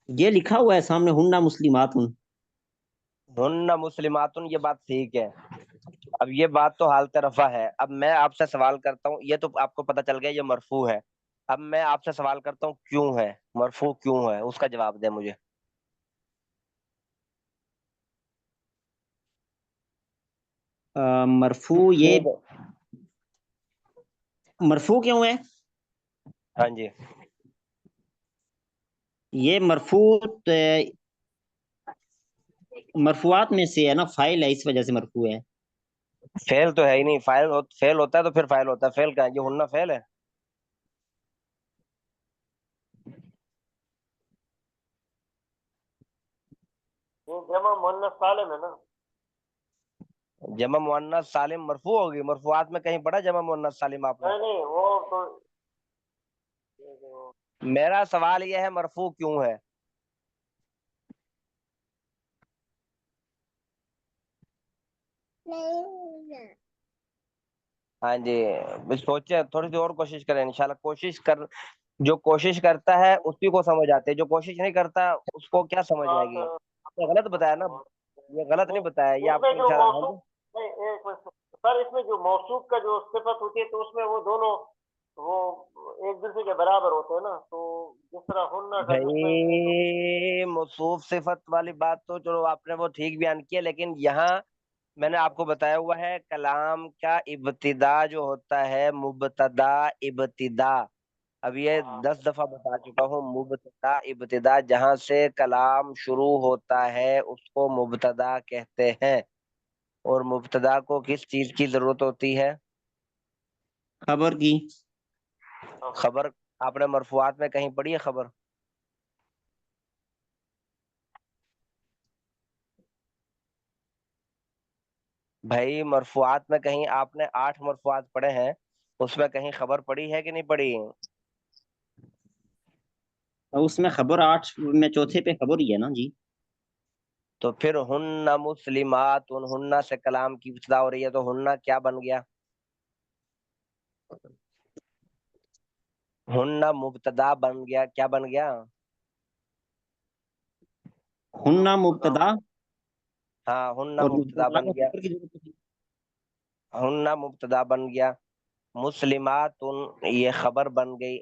یہ لکھا ہوا ہے سامنے، ہنڈا مسلمات. ہن مسلماتن، یہ بات ٹھیک ہے. اب یہ بات تو حالت رفع ہے. اب میں آپ سے سوال کرتا ہوں، یہ تو آپ کو پتہ چل گیا یہ مرفوع ہے. اب میں آپ سے سوال کرتا ہوں کیوں ہے مرفوع، کیوں ہے، اس کا جواب دیں مجھے. مرفوع، یہ مرفوع کیوں ہے؟ ہاں جی. یہ مرفوع مرفوعات میں سے ہے نا، فاعل ہے اس وجہ سے مرفوع ہے. فعل تو ہے ہی نہیں. فعل ہوتا ہے تو پھر فاعل ہوتا ہے. فعل کہاں ہے؟ یہ ہننا فعل ہے. یہ جمع مؤنث سالم ہے نا. جمع مؤنث سالم مرفوع ہوگی؟ مرفوعات میں کہیں پڑھا جمع مؤنث سالم آپ نے؟ نہیں وہ تو میرا سوال یہ ہے مرفوع کیوں ہے. ہاں جی، سوچے تھوڑی سی اور کوشش کریں انشاءاللہ. جو کوشش کرتا ہے اسی کو سمجھ آتے ہے، جو کوشش نہیں کرتا اس کو کیا سمجھ آئے گی. آپ نے غلط بتایا نا، یہ غلط نہیں بتایا، یہ اس آپ میں کو جو انشاءاللہ. ہاں موصوف، جی. نہیں ایک منٹ سر، اس میں جو موصوف کا جو صفت ہوتی ہے تو اس میں وہ دونوں وہ ایک دوسرے کے برابر ہوتے ہیں نا. تو جس طرح ہننا کا جس میں بھائی موصوف صفت والی بات تو چلو آپ نے وہ ٹھیک بیان کی ہے، لیکن یہاں میں نے آپ کو بتایا ہوا ہے کلام کا ابتدا جو ہوتا ہے مبتدا ابتدا. اب یہ 10 دفعہ بتا چکا ہوں، مبتدا ابتدا، جہاں سے کلام شروع ہوتا ہے اس کو مبتدا کہتے ہیں. اور مبتدا کو کس چیز کی ضرورت ہوتی ہے؟ خبر کی. خبر. آپ نے مرفوعات میں کہیں پڑھی ہے خبر؟ بھائی مرفوعات میں کہیں آپ نے 8 مرفوعات پڑھے ہیں، اس میں کہیں خبر پڑھی ہے کہ نہیں پڑھی؟ اس میں خبر 8 میں چوتھے پہ خبر ہی ہے نا جی. تو پھر ہن مسلمات، ہن سے کلام کی ابتدا ہو رہی ہے تو ہن کیا بن گیا؟ ہن مبتدا بن گیا. کیا بن گیا؟ ہننا مبتدا ہاں ہن اور مبتدا مبتدا بن کو گیا. خبر کی ضرورت ہوتی ہے. ہن مبتدا بن گیا. مسلمات یہ خبر بن گئی.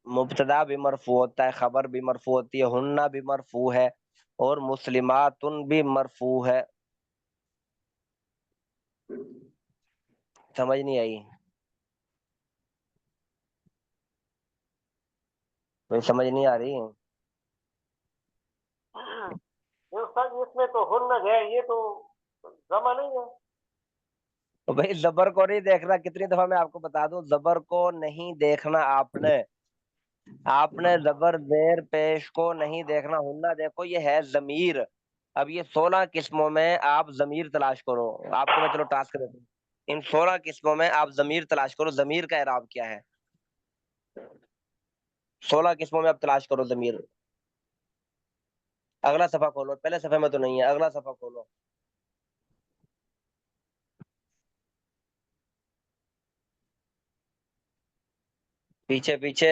مبتدا بھی مرفوع ہوتا ہے، خبر بھی مرفوع ہوتی ہے، ہن بھی مرفوع ہے اور مسلمات بھی مرفوع ہے. سمجھ نہیں آئی؟ کوئی سمجھ نہیں آ رہی؟ سر اس میں تو ہننا ہے، یہ تو جمع نہیں ہے. تو بھائی زبر کو نہیں دیکھنا. کتنی دفعہ میں آپ کو بتا دوں، زبر کو نہیں دیکھنا. آپ نے زبر زیر پیش کو نہیں دیکھنا. ہننا دیکھو، یہ ہے ضمیر. اب یہ 16 قسموں میں آپ ضمیر تلاش کرو. آپ کو میں چلو ٹاسک دیتا ہوں، ان 16 قسموں میں آپ ضمیر تلاش کرو. ضمیر کا اعراب کیا ہے؟ 16 قسموں میں آپ تلاش کرو ضمیر. اگلا صفحہ کھولو، پہلے صفحے میں تو نہیں ہے، اگلا صفحہ کھولو. پیچھے پیچھے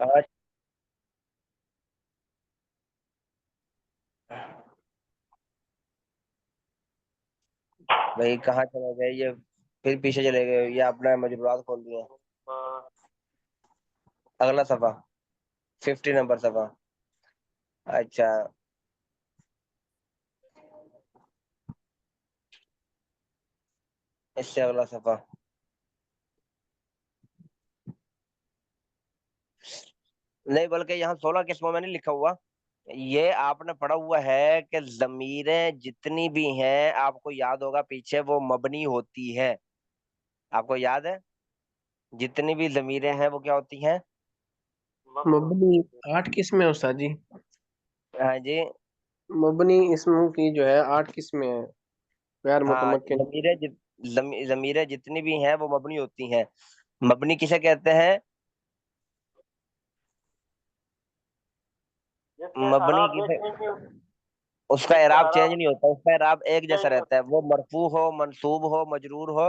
آج بھائی کہاں چلے گئے یہ؟ پھر پیچھے چلے گئے، یہ اپنا مجبورات کھول دیا۔ اگلا صفحہ 50 نمبر صفحہ۔ اچھا اس سے اگلا صفحہ نہیں، بلکہ یہاں 16 قسموں میں نہیں لکھا ہوا، یہ آپ نے پڑھا ہوا ہے کہ ضمیریں جتنی بھی ہیں آپ کو یاد ہوگا پیچھے وہ مبنی ہوتی ہیں۔ آپ کو یاد ہے جتنی بھی ضمیریں ہیں وہ کیا ہوتی ہیں؟ مبنی 8 قسمیں استاد جی، ہاں جی، مبنی اسموں کی جو ہے 8 قسمیں ہیں، غیر ہاں متمکن۔ ضمیریں جتنی بھی ہیں وہ مبنی ہوتی ہیں۔ مبنی کسے کہتے ہیں؟ جیسے مبنی اعراب کسے، دیکھیں کہ اس کا جس کا اعراب چینج اعراب نہیں ہوتا، اس کا اعراب ایک جیسا چینج نہیں رہتا ہے، وہ مرفوع ہو منصوب ہو مجرور ہو،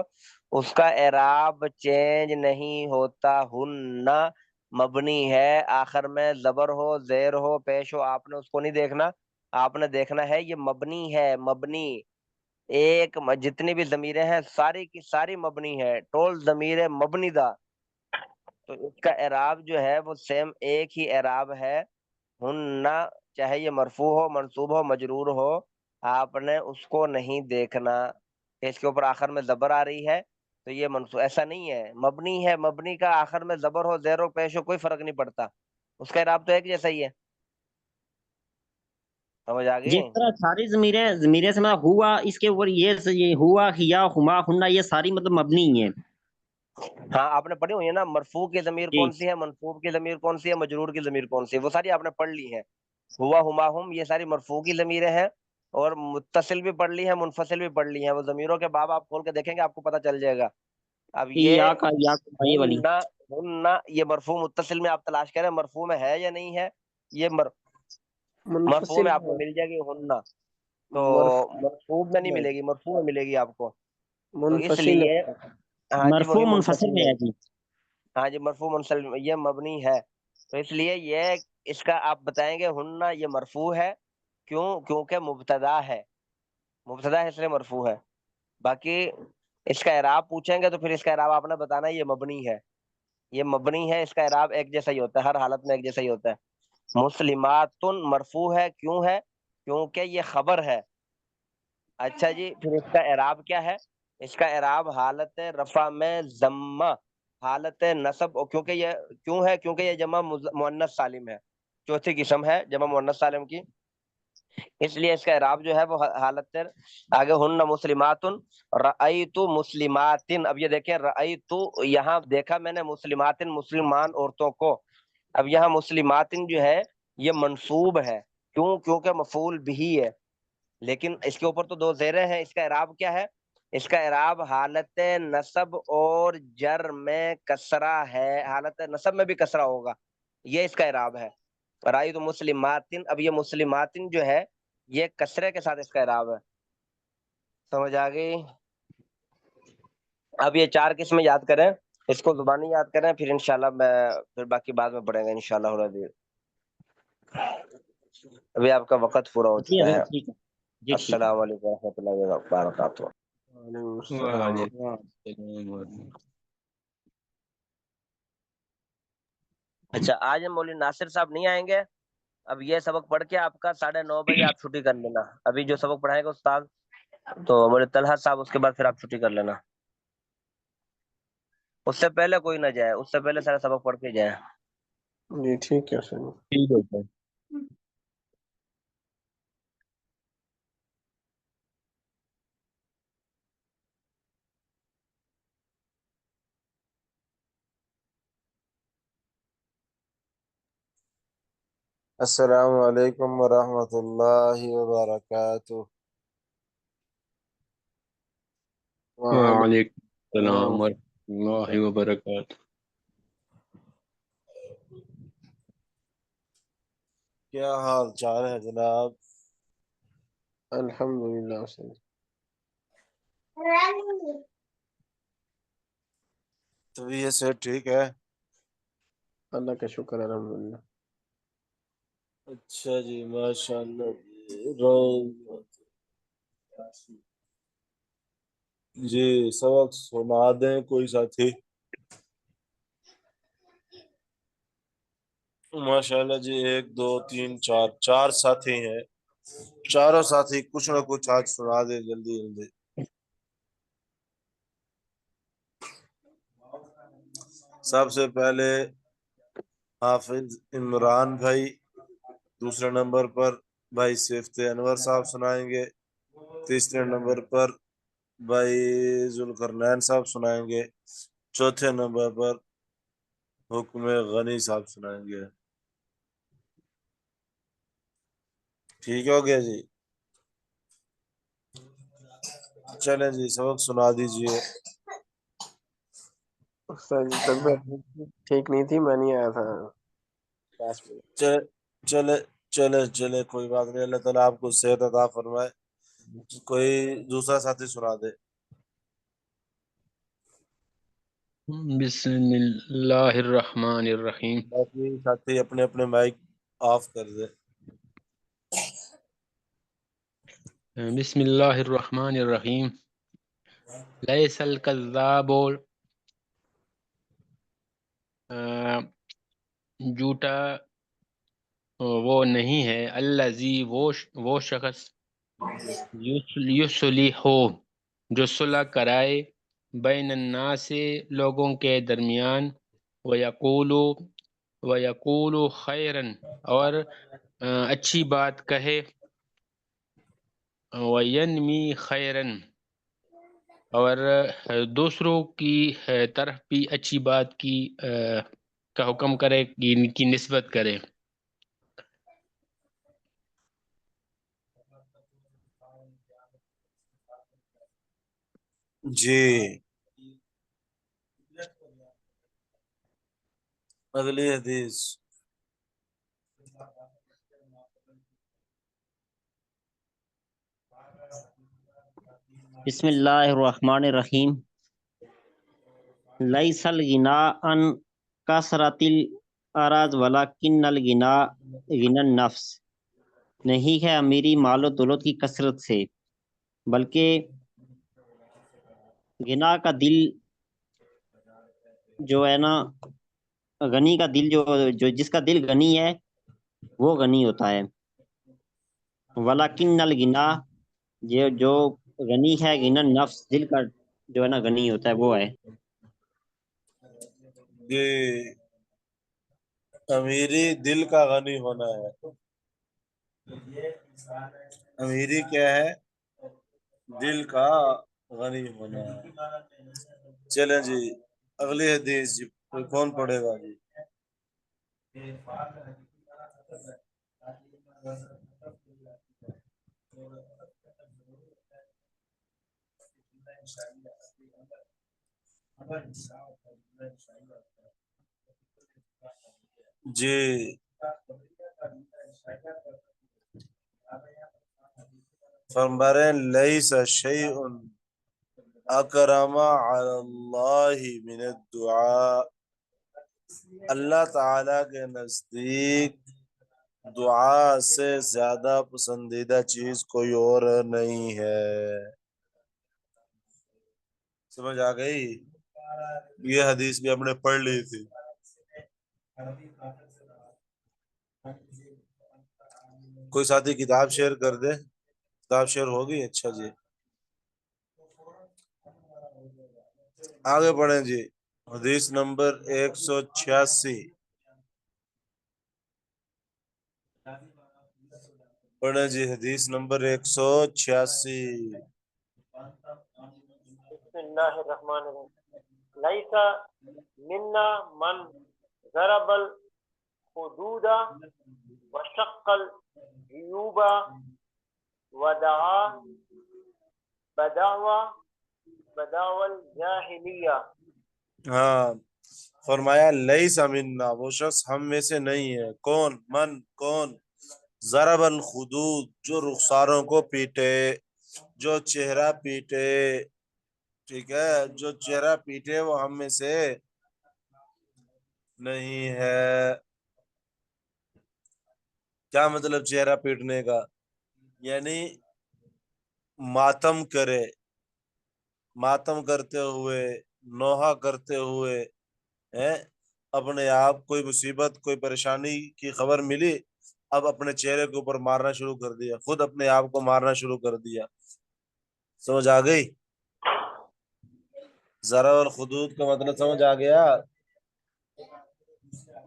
اس کا اعراب چینج نہیں ہوتا۔ ہن مبنی ہے، آخر میں زبر ہو زیر ہو پیش ہو، آپ نے اس کو نہیں دیکھنا، آپ نے دیکھنا ہے یہ مبنی ہے۔ مبنی جتنی بھی ضمیریں ہیں ساری کی ساری مبنی ہے، ٹول ضمیر مبنی دا، تو اس کا اعراب جو ہے وہ سیم ایک ہی اعراب ہے۔ ہن چاہے یہ مرفوع ہو منصوب ہو مجرور ہو، آپ نے اس کو نہیں دیکھنا کہ اس کے اوپر آخر میں زبر آ رہی ہے تو یہ منصوب، ایسا نہیں ہے، مبنی ہے، مبنی کا آخر میں زبر ہو زیر ہو پیش ہو کوئی فرق نہیں پڑتا، اس کا اعراب تو ایک جیسا ہی ہے۔ سمجھ آ گئی؟ جس طرح ساری ضمیریں سے مطلب ہوا، اس کے اوپر یہ ہوا، ہیا، ہما، ہننا، یہ ساری مطلب مبنی ہی ہیں۔ ہاں آپ نے پڑھی ہوئی ہے نا، مرفوع کی ضمیر جی کون سی ہے، منصوب کی ضمیر کون سی ہے، مجرور کی ضمیر کون سی ہے، وہ ساری آپ نے پڑھ لی ہے۔ ہوا ہما ہم یہ ساری مرفوع کی ضمیریں ہیں، اور متصل بھی پڑھ لی ہیں منفصل بھی پڑھ لی ہیں، وہ ضمیروں کے باب آپ کھول کے دیکھیں گے آپ کو پتہ چل جائے گا۔ اب یا یہ کا یا کا یہ والی ہن یہ مرفوع متصل میں آپ تلاش کریں مرفوع میں ہے یا نہیں ہے، یہ مرفوع منفصل میں آپ کو ہے، مل جائے گی ہن، تو مرفوع میں نہیں ہے، ملے گی، مرفوع میں ملے گی آپ کو، تو اس منفصل لیے ہے۔ ہاں جی مرفوع وہی منفصل منفصل میں ہے، ہے جی۔ ہاں جی مرفوع منصل یہ مبنی ہے، تو اس لیے یہ اس کا آپ بتائیں گے ہن یہ مرفوع ہے، کیونکہ مبتدا ہے، مبتدا ہے اس لیے مرفوع ہے۔ باقی اس کا اعراب پوچھیں گے تو پھر اس کا اعراب آپ نے بتانا ہے یہ مبنی ہے، یہ مبنی ہے، اس کا اعراب ایک جیسا ہی ہوتا ہے، ہر حالت میں ایک جیسا ہی ہوتا ہے۔ مسلمات مرفوع ہے، کیوں ہے؟ کیونکہ یہ خبر ہے۔ اچھا جی پھر اس کا اعراب کیا ہے؟ اس کا اعراب حالت رفع میں ضمہ، حالت نصب، کیونکہ یہ کیوں ہے؟ کیونکہ یہ جمع مؤنث سالم ہے، چوتھی قسم ہے جمع مؤنث سالم کی، اس لیے اس کا اعراب جو ہے وہ حالت آگے ہن مسلمات، رأیت مسلمات، اب یہ دیکھیں رأیت، یہاں دیکھا میں نے مسلمات مسلمان عورتوں کو، اب یہاں مسلمات جو ہے یہ منصوب ہے، کیونکہ مفعول بھی ہے، لیکن اس کے اوپر تو دو زیریں ہیں، اس کا اعراب کیا ہے؟ اس کا اعراب حالت نصب اور جر میں کسرہ ہے، حالت نصب میں بھی کسرہ ہوگا، یہ اس کا اعراب ہے۔ رأیت مسلمات، اب یہ مسلمات جو ہے یہ کسرے کے ساتھ اس کا اعراب ہے، سمجھ آ گئی؟ اب یہ چار قسمیں یاد کریں، اس کو زبانی یاد کریں، پھر انشاءاللہ پھر باقی بعد میں پڑھیں گے انشاءاللہ العزیز۔ ابھی آپ کا وقت پورا ہو جی چکا ہے، حضرت ٹھیک ہے، جی ٹھیک ہے۔ السلام علیکم ورحمۃ اللہ وبرکاتہ۔ وعلیکم السلام۔ وعلیکم السلام۔ اچھا آج ہم مولوی ناصر صاحب نہیں آئیں گے، اب یہ سبق پڑھ کے آپ کا 9:30 آپ چھٹی کر لینا، ابھی جو سبق پڑھائے گا استاد تو مولوی طلحہ صاحب، اس کے بعد پھر آپ چھٹی کر لینا، اس سے پہلے کوئی نہ جائے، اس سے پہلے سارا سبق پڑھ کے جائے۔ جی ٹھیک ہے سر۔ ٹھیک ہے سر۔ السلام علیکم ورحمۃ اللہ وبرکاتہ۔ وعلیکم السلام وعلیکم ورحمۃ اللہ وبرکاتہ۔ کیا حال چال ہے جناب؟ الحمدللہ سر۔ طبیعت سے ٹھیک ہے؟ اللہ کا شکر الحمدللہ. اچھا جی، ماشاء اللہ. جی سبق سنا دیں کوئی ساتھی. ماشاء اللہ جی، 1 2 3 4 4 ساتھی ہیں. چاروں ساتھی کچھ نہ کچھ آج سنا دیں جلدی جلدی. سب سے پہلے حافظ عمران بھائی، دوسرے نمبر پر بھائی صفت انور صاحب سنائیں گے، تیسرے نمبر پر بھائی ذوالقرنین صاحب سنائیں گے، چوتھے نمبر پر حکم غنی صاحب سنائیں گے. ٹھیک ہو گیا جی؟ چلیں جی سبق سنا دیجئے. استاد جی طبیعت ٹھیک نہیں تھی، میں نہیں آیا تھا کلاس میں. چلے چلے چلے کوئی بات نہیں، اللہ تعالیٰ آپ کو صحت عطا فرمائے. کوئی دوسرا ساتھی سنا دے. بسم اللہ الرحمن الرحیم. باقی ساتھی اپنے اپنے مائک آف کر دے. بسم اللہ الرحمن الرحیم. لیس الکذاب، جھوٹا وہ نہیں ہے، الذی وہ شخص، یصلح جو صلح کرائے، بین الناس لوگوں کے درمیان، ویقول خیرن اور اچھی بات کہے، وینمی خیرن اور دوسروں کی طرف بھی اچھی بات کا حکم کرے، ان کی نسبت کرے. جی اگلی حدیث. بسم اللہ الرحمن الرحیم. لیس الغنا عن کثرت الاراض ولکن الغنا غنی النفس. نہیں ہے امیری مال و دولت کی کثرت سے، بلکہ غنا کا دل جو ہے نا، غنی کا دل جو جس کا دل غنی ہے وہ غنی ہوتا ہے. ولیکن الغنا جو غنی ہے، غنی النفس دل کا جو ہے نا غنی ہوتا ہے وہ ہے. یہ امیری دل کا غنی ہونا ہے. امیری کیا ہے؟ دل کا غنی ہونا ہے. چلیں جی اگلی حدیث. جی کوئی کون پڑھے گا جی؟ جی فرمارے لیس شیء اکرم علی اللہ من الدعاء. اللہ تعالی کے نزدیک دعا سے زیادہ پسندیدہ چیز کوئی اور نہیں ہے. سمجھ آ گئی؟ یہ حدیث بھی ہم نے پڑھ لی تھی. کوئی ساتھی کتاب شیئر کر دے. کتاب شیئر ہوگی؟ اچھا جی آگے پڑھیں جی. حدیث نمبر 186 پڑھیں جی. حدیث نمبر 186. بسم اللہ الرحمن الرحیم. لیسا منا من ضرب الحدود وشق الجیوب ودعا بدعوى الجاہلیہ. ہاں فرمایا لیس منا، وہ شخص ہم میں سے نہیں ہے. کون؟ من کون؟ ضرب الخدود، جو رخساروں کو پیٹے، جو چہرہ پیٹے. ٹھیک ہے، جو چہرہ پیٹے وہ ہم میں سے نہیں ہے. کیا مطلب چہرہ پیٹنے کا؟ یعنی ماتم کرے، ماتم کرتے ہوئے، نوحہ کرتے ہوئے، اپنے آپ کوئی مصیبت کوئی پریشانی کی خبر ملی، اب اپنے چہرے کے اوپر مارنا شروع کر دیا، خود اپنے آپ کو مارنا شروع کر دیا. سمجھ آ گئی؟ ذرا الخدود کا مطلب سمجھ آ گیا؟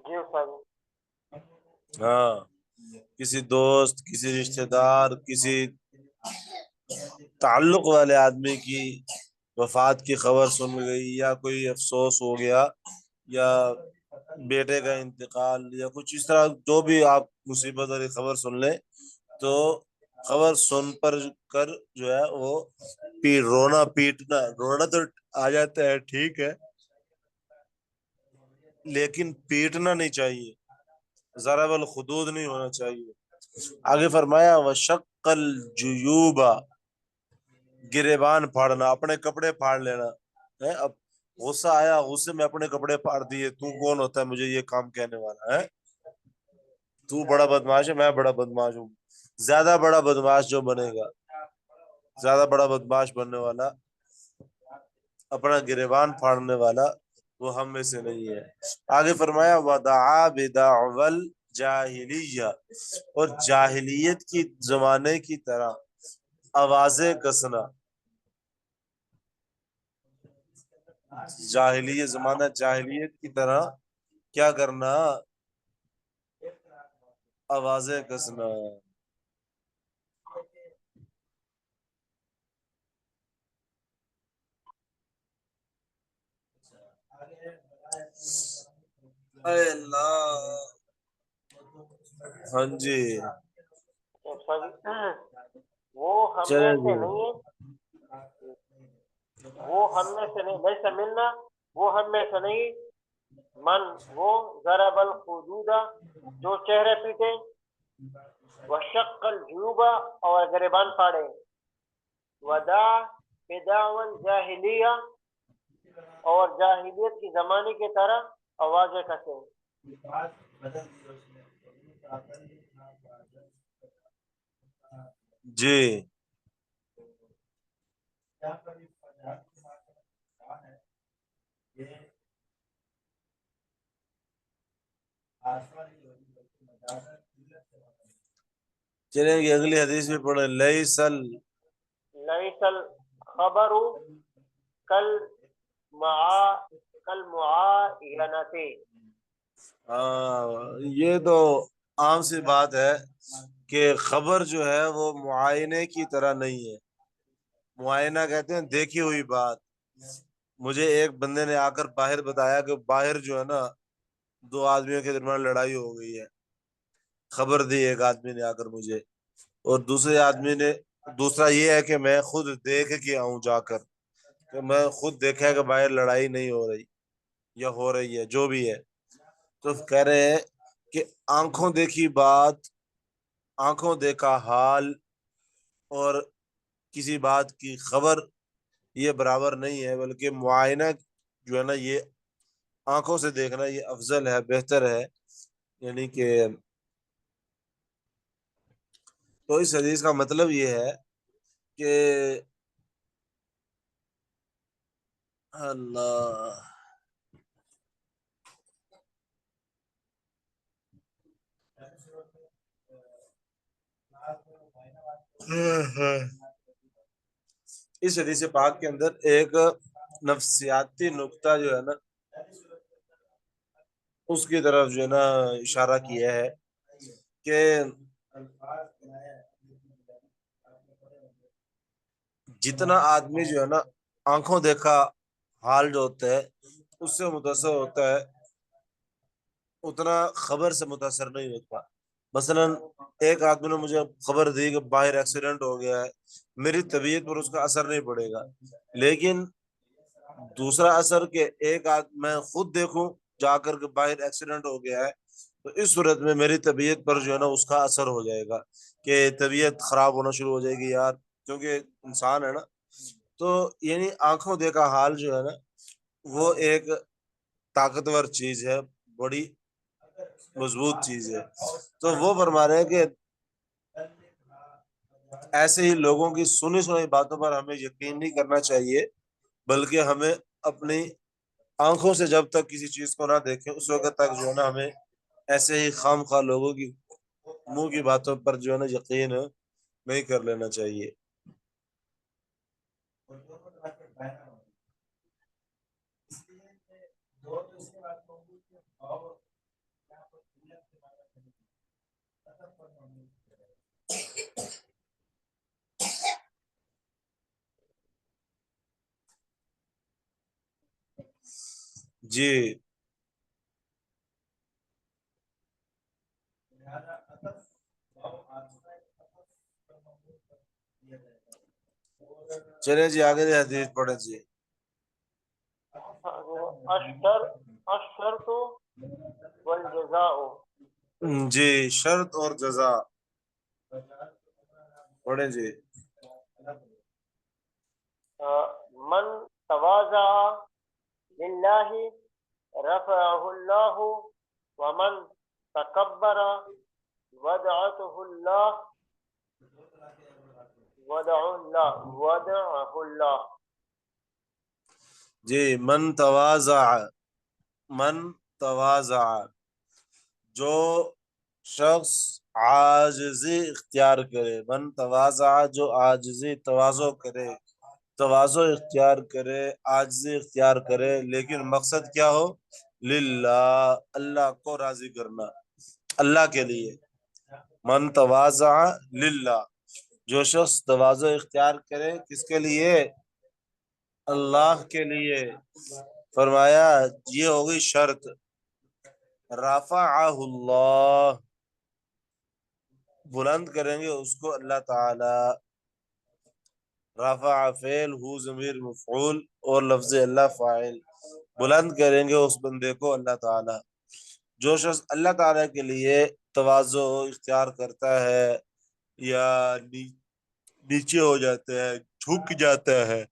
جی استاد. ہاں، کسی دوست، کسی رشتہ دار، کسی تعلق والے آدمی کی وفات کی خبر سن گئی، یا کوئی افسوس ہو گیا، یا بیٹے کا انتقال، یا کچھ اس طرح جو بھی آپ مصیبت والی خبر سن لیں، تو خبر سن پر کر جو ہے وہ رونا پیٹنا، رونا تو آ جاتا ہے ٹھیک ہے، لیکن پیٹنا نہیں چاہیے، ضرب الخدود نہیں ہونا چاہیے. آگے فرمایا وشق الجیوبا، گریبان پھاڑنا، اپنے کپڑے پھاڑ لینا. اب غصہ آیا، غصے میں اپنے کپڑے پھاڑ دیے، تو کون ہوتا ہے مجھے یہ کام کہنے والا ہے؟ تو بڑا بدماش ہے، میں بڑا بدماش ہوں. زیادہ بڑا بدماش جو بنے گا، زیادہ بڑا بدماش بننے والا، اپنا گریبان پھاڑنے والا، وہ ہم میں سے نہیں ہے. آگے فرمایا ودعا بدعوى الجاہلیہ، اور جاہلیت کی زمانے کی طرح آوازیں کسنا. جاہلیت زمانہ جاہلیت کی طرح کیا کرنا؟ آوازیں کسنا. اے اللہ. ہاں جی استاد جی، وہ ہم میں چلے سے جی. نہیں ہے، وہ ہم میں سے نہیں، لیس ملنا، وہ ہم میں سے نہیں، من وہ ضرب الخدود جو چہرے پیٹے، وشق الجیوب اور گریبان پھاڑے، ودع بدعوى الجاہلیہ اور جاہلیت کی زمانے کی طرح آوازیں کسے. جی چلیں گے اگلی حدیث میں پڑھیں. لیسل، لیس الخبر کل معاینۃ. یہ تو عام سی بات ہے کہ خبر جو ہے وہ معائنے کی طرح نہیں ہے. معائنہ کہتے ہیں دیکھی ہوئی بات. مجھے ایک بندے نے آ کر باہر بتایا کہ باہر جو ہے نا دو آدمیوں کے درمیان لڑائی ہو گئی ہے، خبر دی ایک آدمی نے آ کر مجھے، اور دوسرے آدمی نے، دوسرا یہ ہے کہ میں خود دیکھ کے آؤں جا کر، کہ میں خود دیکھا کہ باہر لڑائی نہیں ہو رہی یا ہو رہی ہے جو بھی ہے. تو کہہ رہے ہیں کہ آنکھوں دیکھی بات، آنکھوں دیکھا حال اور کسی بات کی خبر یہ برابر نہیں ہے، بلکہ معائنہ جو ہے نا یہ آنکھوں سے دیکھنا یہ افضل ہے، بہتر ہے. یعنی کہ تو اس حدیث کا مطلب یہ ہے کہ اللہ اس حدیث پاک کے اندر ایک نفسیاتی نقطہ جو ہے نا اس کی طرف جو ہے نا اشارہ کیا ہے کہ جتنا آدمی جو ہے نا آنکھوں دیکھا حال جو ہوتا ہے اس سے متاثر ہوتا ہے، اتنا خبر سے متاثر نہیں ہوتا. مثلا ایک آدمی نے مجھے خبر دی کہ باہر ایکسیڈنٹ ہو گیا ہے، میری طبیعت پر اس کا اثر نہیں پڑے گا، لیکن دوسرا اثر کہ میں خود دیکھوں جا کر کے باہر ایکسیڈنٹ ہو گیا ہے، تو اس صورت میں میری طبیعت پر جو ہے نا اس کا اثر ہو جائے گا کہ طبیعت خراب ہونا شروع ہو جائے گی یار، کیونکہ انسان ہے نا. تو یعنی آنکھوں دیکھا حال جو ہے نا وہ ایک طاقتور چیز ہے، بڑی مضبوط چیز ہے. تو وہ فرما رہے ہیں کہ ایسے ہی لوگوں کی سنی سنی باتوں پر ہمیں یقین نہیں کرنا چاہیے، بلکہ ہمیں اپنی آنکھوں سے جب تک کسی چیز کو نہ دیکھیں اس وقت تک جو ہے نا ہمیں ایسے ہی خام خواہ لوگوں کی منہ کی باتوں پر جو ہے نا یقین نہیں کر لینا چاہیے. جی چلے جی آگے حدیث پڑھے جی. الشرط والجزاء. جی شرط اور جزا پڑھے جی. من تواضع للہ رفعہ اللہ ومن تکبر وضعه اللہ وضعه اللہ. جی من تواضع جو شخص عاجزی اختیار کرے، من تواضع جو عاجزی تواضع کرے، تواضع اختیار کرے، عاجزی اختیار کرے، لیکن مقصد کیا ہو؟ للہ، اللہ کو راضی کرنا، اللہ کے لیے. من تواضع للہ، جو شخص تواضع اختیار کرے کس کے لیے؟ اللہ کے لیے. فرمایا یہ ہوگی شرط. رفعہ اللہ، بلند کریں گے اس کو اللہ تعالی. رفع فعل، ہو ضمیر مفعول، اور لفظ اللہ فاعل. بلند کریں گے اس بندے کو اللہ تعالی. جو شخص اللہ تعالی کے لیے تواضع اختیار کرتا ہے یا نیچے ہو جاتا ہے، جھک جاتا ہے،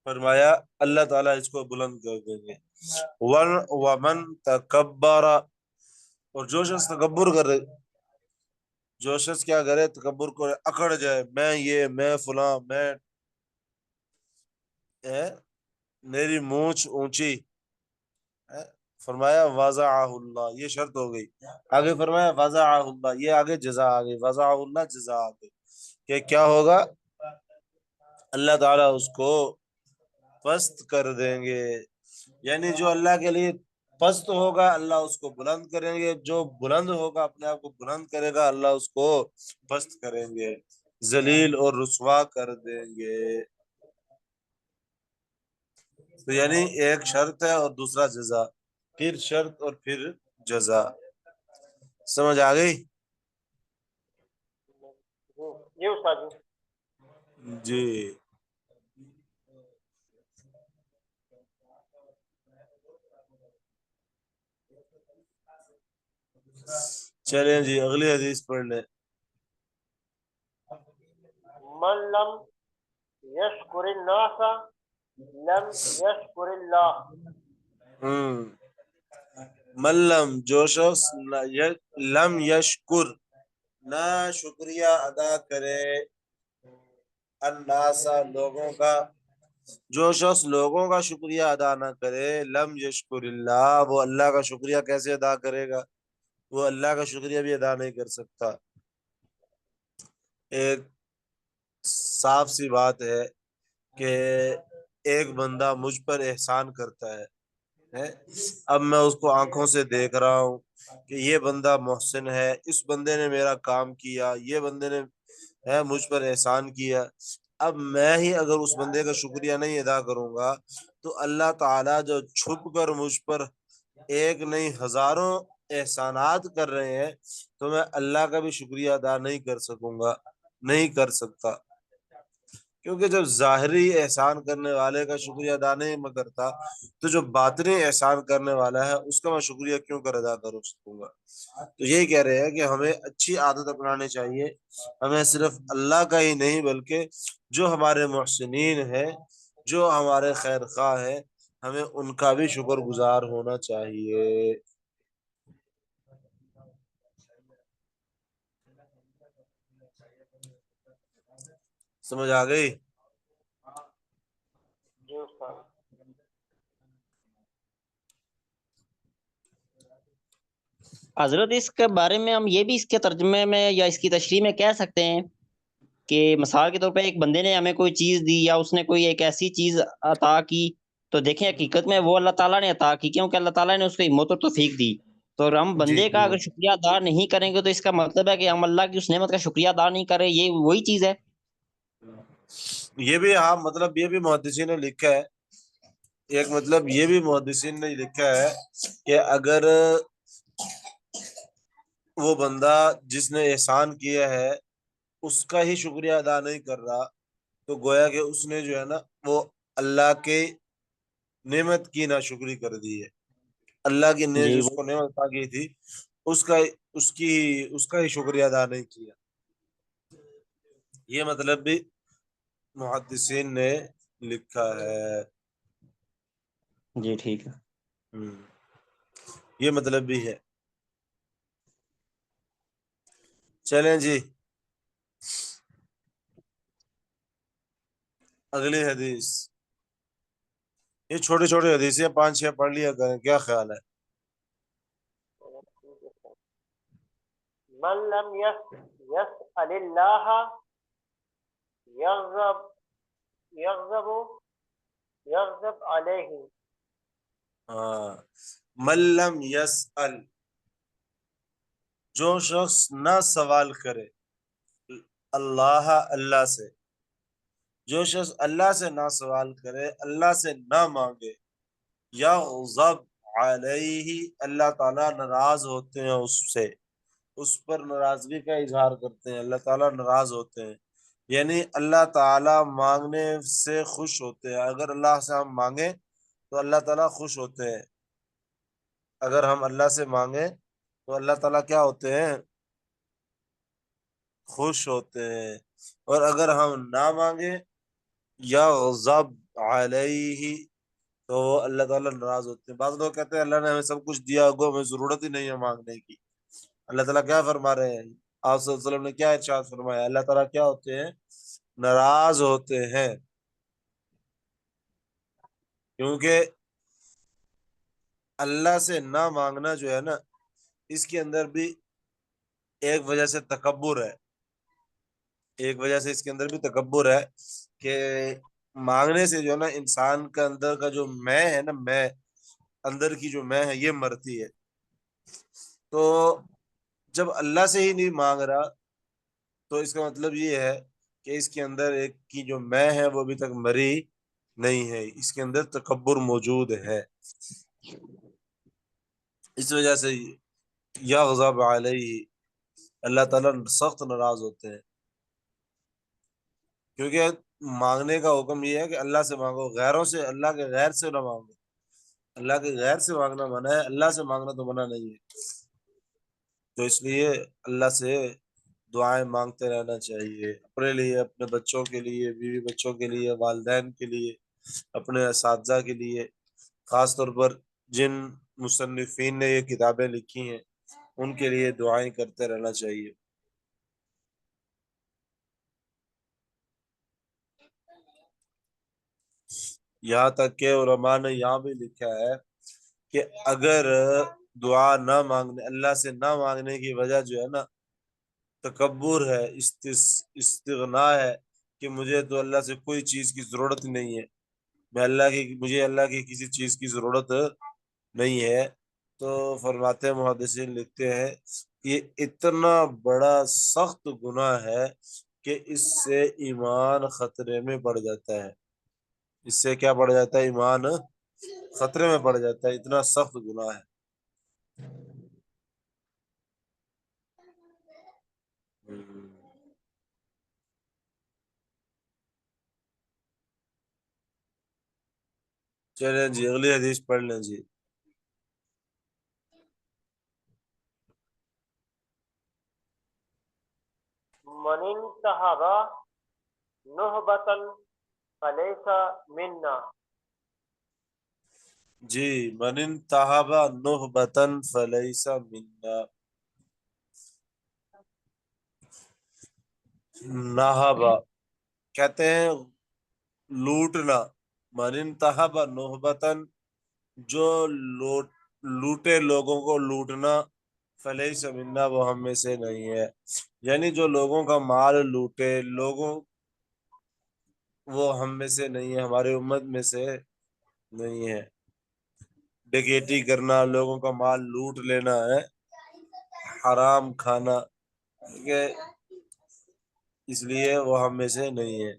فرمایا اللہ تعالیٰ اس کو بلند کر دیں گے. ومن تکبر، اور جو شخص تکبر کرے، جو شخص کیا کرے؟ تکبر کو اکڑ جائے، میں یہ، میں فلاں، میں میری مونچھ اونچی. فرمایا وضعہ اللہ، یہ شرط ہو گئی. آگے فرمایا وضعہ اللہ، یہ آگے جزا آ گئی. وضعہ اللہ جزا آ گئی کہ کیا ہوگا؟ اللہ تعالیٰ اس کو پست کر دیں گے. یعنی جو اللہ کے لیے پست ہوگا اللہ اس کو بلند کریں گے، جو بلند ہوگا اپنے آپ کو بلند کرے گا اللہ اس کو پست کریں گے، ذلیل اور رسوا کر دیں گے. تو یعنی ایک شرط ہے اور دوسرا جزا، پھر شرط اور پھر جزا. سمجھ آ گئی؟ جی استاد جی. جی چلیں جی اگلی حدیث پڑھ لیں. من لم یشکر الناس لم یشکر اللہ. ملم جو شخص لم یشکر نہ شکریہ ادا کرے، الناس لوگوں کا، جو شخص لوگوں کا شکریہ ادا نہ کرے، لم یشکر اللہ، وہ اللہ کا شکریہ کیسے ادا کرے گا؟ وہ اللہ کا شکریہ بھی ادا نہیں کر سکتا. ایک صاف سی بات ہے کہ ایک بندہ مجھ پر احسان کرتا ہے، اب میں اس کو آنکھوں سے دیکھ رہا ہوں کہ یہ بندہ محسن ہے، اس بندے نے میرا کام کیا، یہ بندے نے مجھ پر احسان کیا. اب میں ہی اگر اس بندے کا شکریہ نہیں ادا کروں گا تو اللہ تعالیٰ جو چھپ کر مجھ پر ایک نہیں ہزاروں احسانات کر رہے ہیں، تو میں اللہ کا بھی شکریہ ادا نہیں کر سکوں گا، نہیں کر سکتا. کیونکہ جب ظاہری احسان کرنے والے کا شکریہ ادا نہیں میں کرتا تو جو باطنی احسان کرنے والا ہے اس کا میں شکریہ کیوں کر ادا کر سکوں گا؟ تو یہی کہہ رہے ہیں کہ ہمیں اچھی عادت اپنانی چاہیے. ہمیں صرف اللہ کا ہی نہیں بلکہ جو ہمارے محسنین ہیں، جو ہمارے خیر خواہ ہیں، ہمیں ان کا بھی شکر گزار ہونا چاہیے. سمجھ آ گئی؟ جی استاد. حضرت اس کے بارے میں ہم یہ بھی اس کے ترجمے میں یا اس کی تشریح میں کہہ سکتے ہیں کہ مثال کے طور پہ ایک بندے نے ہمیں کوئی چیز دی یا اس نے کوئی ایک ایسی چیز عطا کی، تو دیکھیں حقیقت میں وہ اللہ تعالیٰ نے عطا کی، کیونکہ اللہ تعالیٰ نے اس کو ہمت اور توفیق دی. تو ہم جی بندے کا جی اگر شکریہ ادا نہیں کریں گے تو اس کا مطلب ہے کہ ہم اللہ کی اس نعمت کا شکریہ ادا نہیں کریں. یہ وہی چیز ہے. یہ بھی ہاں مطلب یہ بھی محدثین نے لکھا ہے، ایک مطلب یہ بھی محدثین نے لکھا ہے کہ اگر وہ بندہ جس نے احسان کیا ہے اس کا ہی شکریہ ادا نہیں کر رہا تو گویا کہ اس نے جو ہے نا وہ اللہ کے نعمت کی ناشکری کر دی ہے. اللہ کی نے جی جس کو نعمت عطا کی تھی اس کا اس کا ہی شکریہ ادا نہیں کیا. یہ مطلب بھی محدثین نے لکھا ہے. جی ٹھیک ہے. یہ مطلب بھی ہے. چلیں جی اگلی حدیث. یہ چھوٹی چھوٹی حدیثیں 5-6 پڑھ لیا کریں، کیا خیال ہے؟ من لم يسأل الله يغضب يغضب يغضب عليه. من لم يسأل، جو شخص نہ سوال کرے اللہ سے، جو شخص اللہ سے نہ سوال کرے، اللہ سے نہ مانگے، یغضب علیہ، اللہ تعالیٰ ناراض ہوتے ہیں اس سے، اس پر ناراضگی کا اظہار کرتے ہیں، اللہ تعالیٰ ناراض ہوتے ہیں. یعنی اللہ تعالیٰ مانگنے سے خوش ہوتے ہیں. اگر اللہ سے ہم مانگیں تو اللہ تعالیٰ خوش ہوتے ہیں. اگر ہم اللہ سے مانگیں تو اللہ تعالیٰ کیا ہوتے ہیں؟ خوش ہوتے ہیں. اور اگر ہم نہ مانگیں یغضب علیہ تو اللہ تعالیٰ ناراض ہوتے ہیں. بعض لوگ کہتے ہیں اللہ نے ہمیں سب کچھ دیا ہوگا، ہمیں ضرورت ہی نہیں ہے مانگنے کی. اللہ تعالیٰ کیا فرما رہے ہیں؟ آپ صلی اللہ علیہ وسلم نے کیا ارشاد فرمایا؟ اللہ تعالیٰ کیا ہوتے ہیں؟ ناراض ہوتے ہیں. کیونکہ اللہ سے نہ مانگنا جو ہے نا اس کے اندر بھی ایک وجہ سے تکبر ہے. ایک وجہ سے اس کے اندر بھی تکبر ہے کہ مانگنے سے جو ہے نا انسان کا اندر کا جو میں ہے نا، میں اندر کی جو میں ہے یہ مرتی ہے. تو جب اللہ سے ہی نہیں مانگ رہا تو اس کا مطلب یہ ہے کہ اس کے اندر ایک کی جو میں ہے وہ ابھی تک مری نہیں ہے، اس کے اندر تکبر موجود ہے. اس وجہ سے یغضب علیہ، اللہ تعالیٰ سخت ناراض ہوتے ہیں. کیونکہ مانگنے کا حکم یہ ہے کہ اللہ سے مانگو، غیروں سے، اللہ کے غیر سے نہ مانگو. اللہ کے غیر سے مانگنا منع ہے، اللہ سے مانگنا تو منع نہیں ہے. تو اس لیے اللہ سے دعائیں مانگتے رہنا چاہیے، اپنے لیے، اپنے بچوں کے لیے، بیوی بچوں کے لیے، والدین کے لیے، اپنے اساتذہ کے لیے. خاص طور پر جن مصنفین نے یہ کتابیں لکھی ہیں ان کے لیے دعائیں کرتے رہنا چاہیے. یہاں تک کہ علماء نے یہاں بھی لکھا ہے کہ اگر دعا نہ مانگنے، اللہ سے نہ مانگنے کی وجہ جو ہے نا تکبر ہے، استغنا ہے کہ مجھے تو اللہ سے کوئی چیز کی ضرورت نہیں ہے، مجھے اللہ کی کسی چیز کی ضرورت نہیں ہے، تو فرماتے ہیں محدثین لکھتے ہیں یہ اتنا بڑا سخت گناہ ہے کہ اس سے ایمان خطرے میں پڑ جاتا ہے. اس سے کیا پڑ جاتا ہے؟ ایمان خطرے میں پڑ جاتا ہے. اتنا سخت گناہ ہے. چلیں جی اگلی حدیث پڑھ لیں جی. من انتهب نهبة فليس منا. جی من انتہب نہبتن فلیس منا. نہبا کہتے ہیں لوٹنا. من انتہب نہبتن جو لوٹے لوگوں کو لوٹنا، فلیس منا وہ ہم میں سے نہیں ہے. یعنی جو لوگوں کا مال لوٹے لوگوں، وہ ہم میں سے نہیں ہے، ہماری امت میں سے نہیں ہے. ڈکیٹی کرنا، لوگوں کا مال لوٹ لینا ہے، حرام کھانا، ٹھیک ہے، اس لیے وہ ہم میں سے نہیں ہے.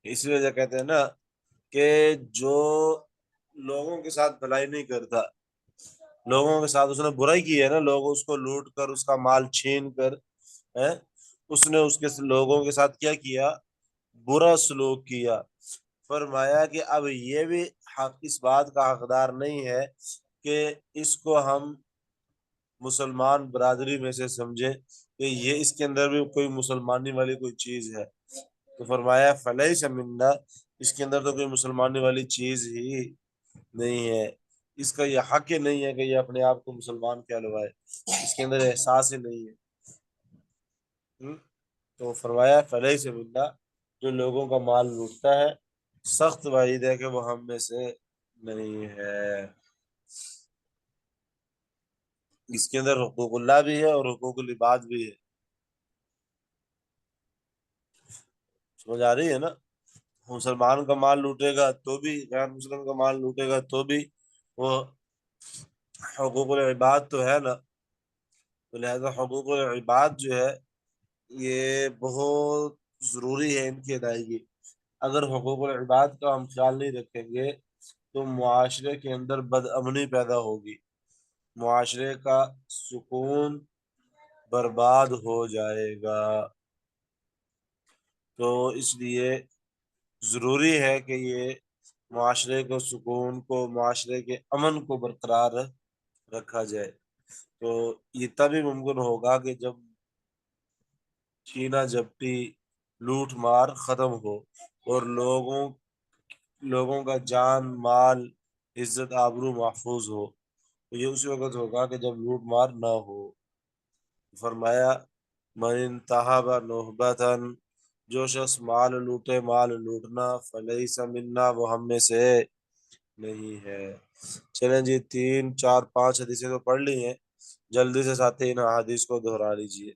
اس وجہ کہتے ہیں نا کہ جو لوگوں کے ساتھ بھلائی نہیں کرتا، لوگوں کے ساتھ اس نے برائی کی ہے نا، لوگ اس کو لوٹ کر اس کا مال چھین کر، اس نے اس کے لوگوں کے ساتھ کیا کیا؟ برا سلوک کیا. فرمایا کہ اب یہ بھی حق اس بات کا حقدار نہیں ہے کہ اس کو ہم مسلمان برادری میں سے سمجھے کہ یہ اس کے اندر بھی کوئی مسلمانی والی کوئی چیز ہے. تو فرمایا فلیس منا، اس کے اندر تو کوئی مسلمانی والی چیز ہی نہیں ہے، اس کا یہ حق ہی نہیں ہے کہ یہ اپنے آپ کو مسلمان کہلوائے، اس کے اندر احساس ہی نہیں ہے. تو فرمایا فلیس منا، جو لوگوں کا مال لوٹتا ہے سخت وعید ہے کہ وہ ہم میں سے نہیں ہے. اس کے اندر حقوق اللہ بھی ہے اور حقوق العباد بھی ہے. سمجھ آ رہی ہے نا؟ مسلمان کا مال لوٹے گا تو بھی، غیر مسلم کا مال لوٹے گا تو بھی وہ حقوق العباد تو ہے نا. تو لہذا حقوق العباد جو ہے یہ بہت ضروری ہے ان کی ادائیگی. اگر حقوق العباد کا ہم خیال نہیں رکھیں گے تو معاشرے کے اندر بد امنی پیدا ہوگی، معاشرے کا سکون برباد ہو جائے گا. تو اس لیے ضروری ہے کہ یہ معاشرے کو سکون کو، معاشرے کے امن کو برقرار رکھا جائے. تو یہ تبھی ممکن ہوگا کہ جب چینا جپٹی لوٹ مار ختم ہو اور لوگوں کا جان مال عزت آبرو محفوظ ہو. تو یہ اسی وقت ہوگا کہ جب لوٹ مار نہ ہو. فرمایا من انتہب نہبتن، جو شخص مال لوٹے، مال لوٹنا، فلیس منا وہ ہم میں سے نہیں ہے. چلیں جی 3 4 5 حدیثیں تو پڑھ لی ہیں، جلدی سے ساتھی ان حدیث کو دہرا لیجیے.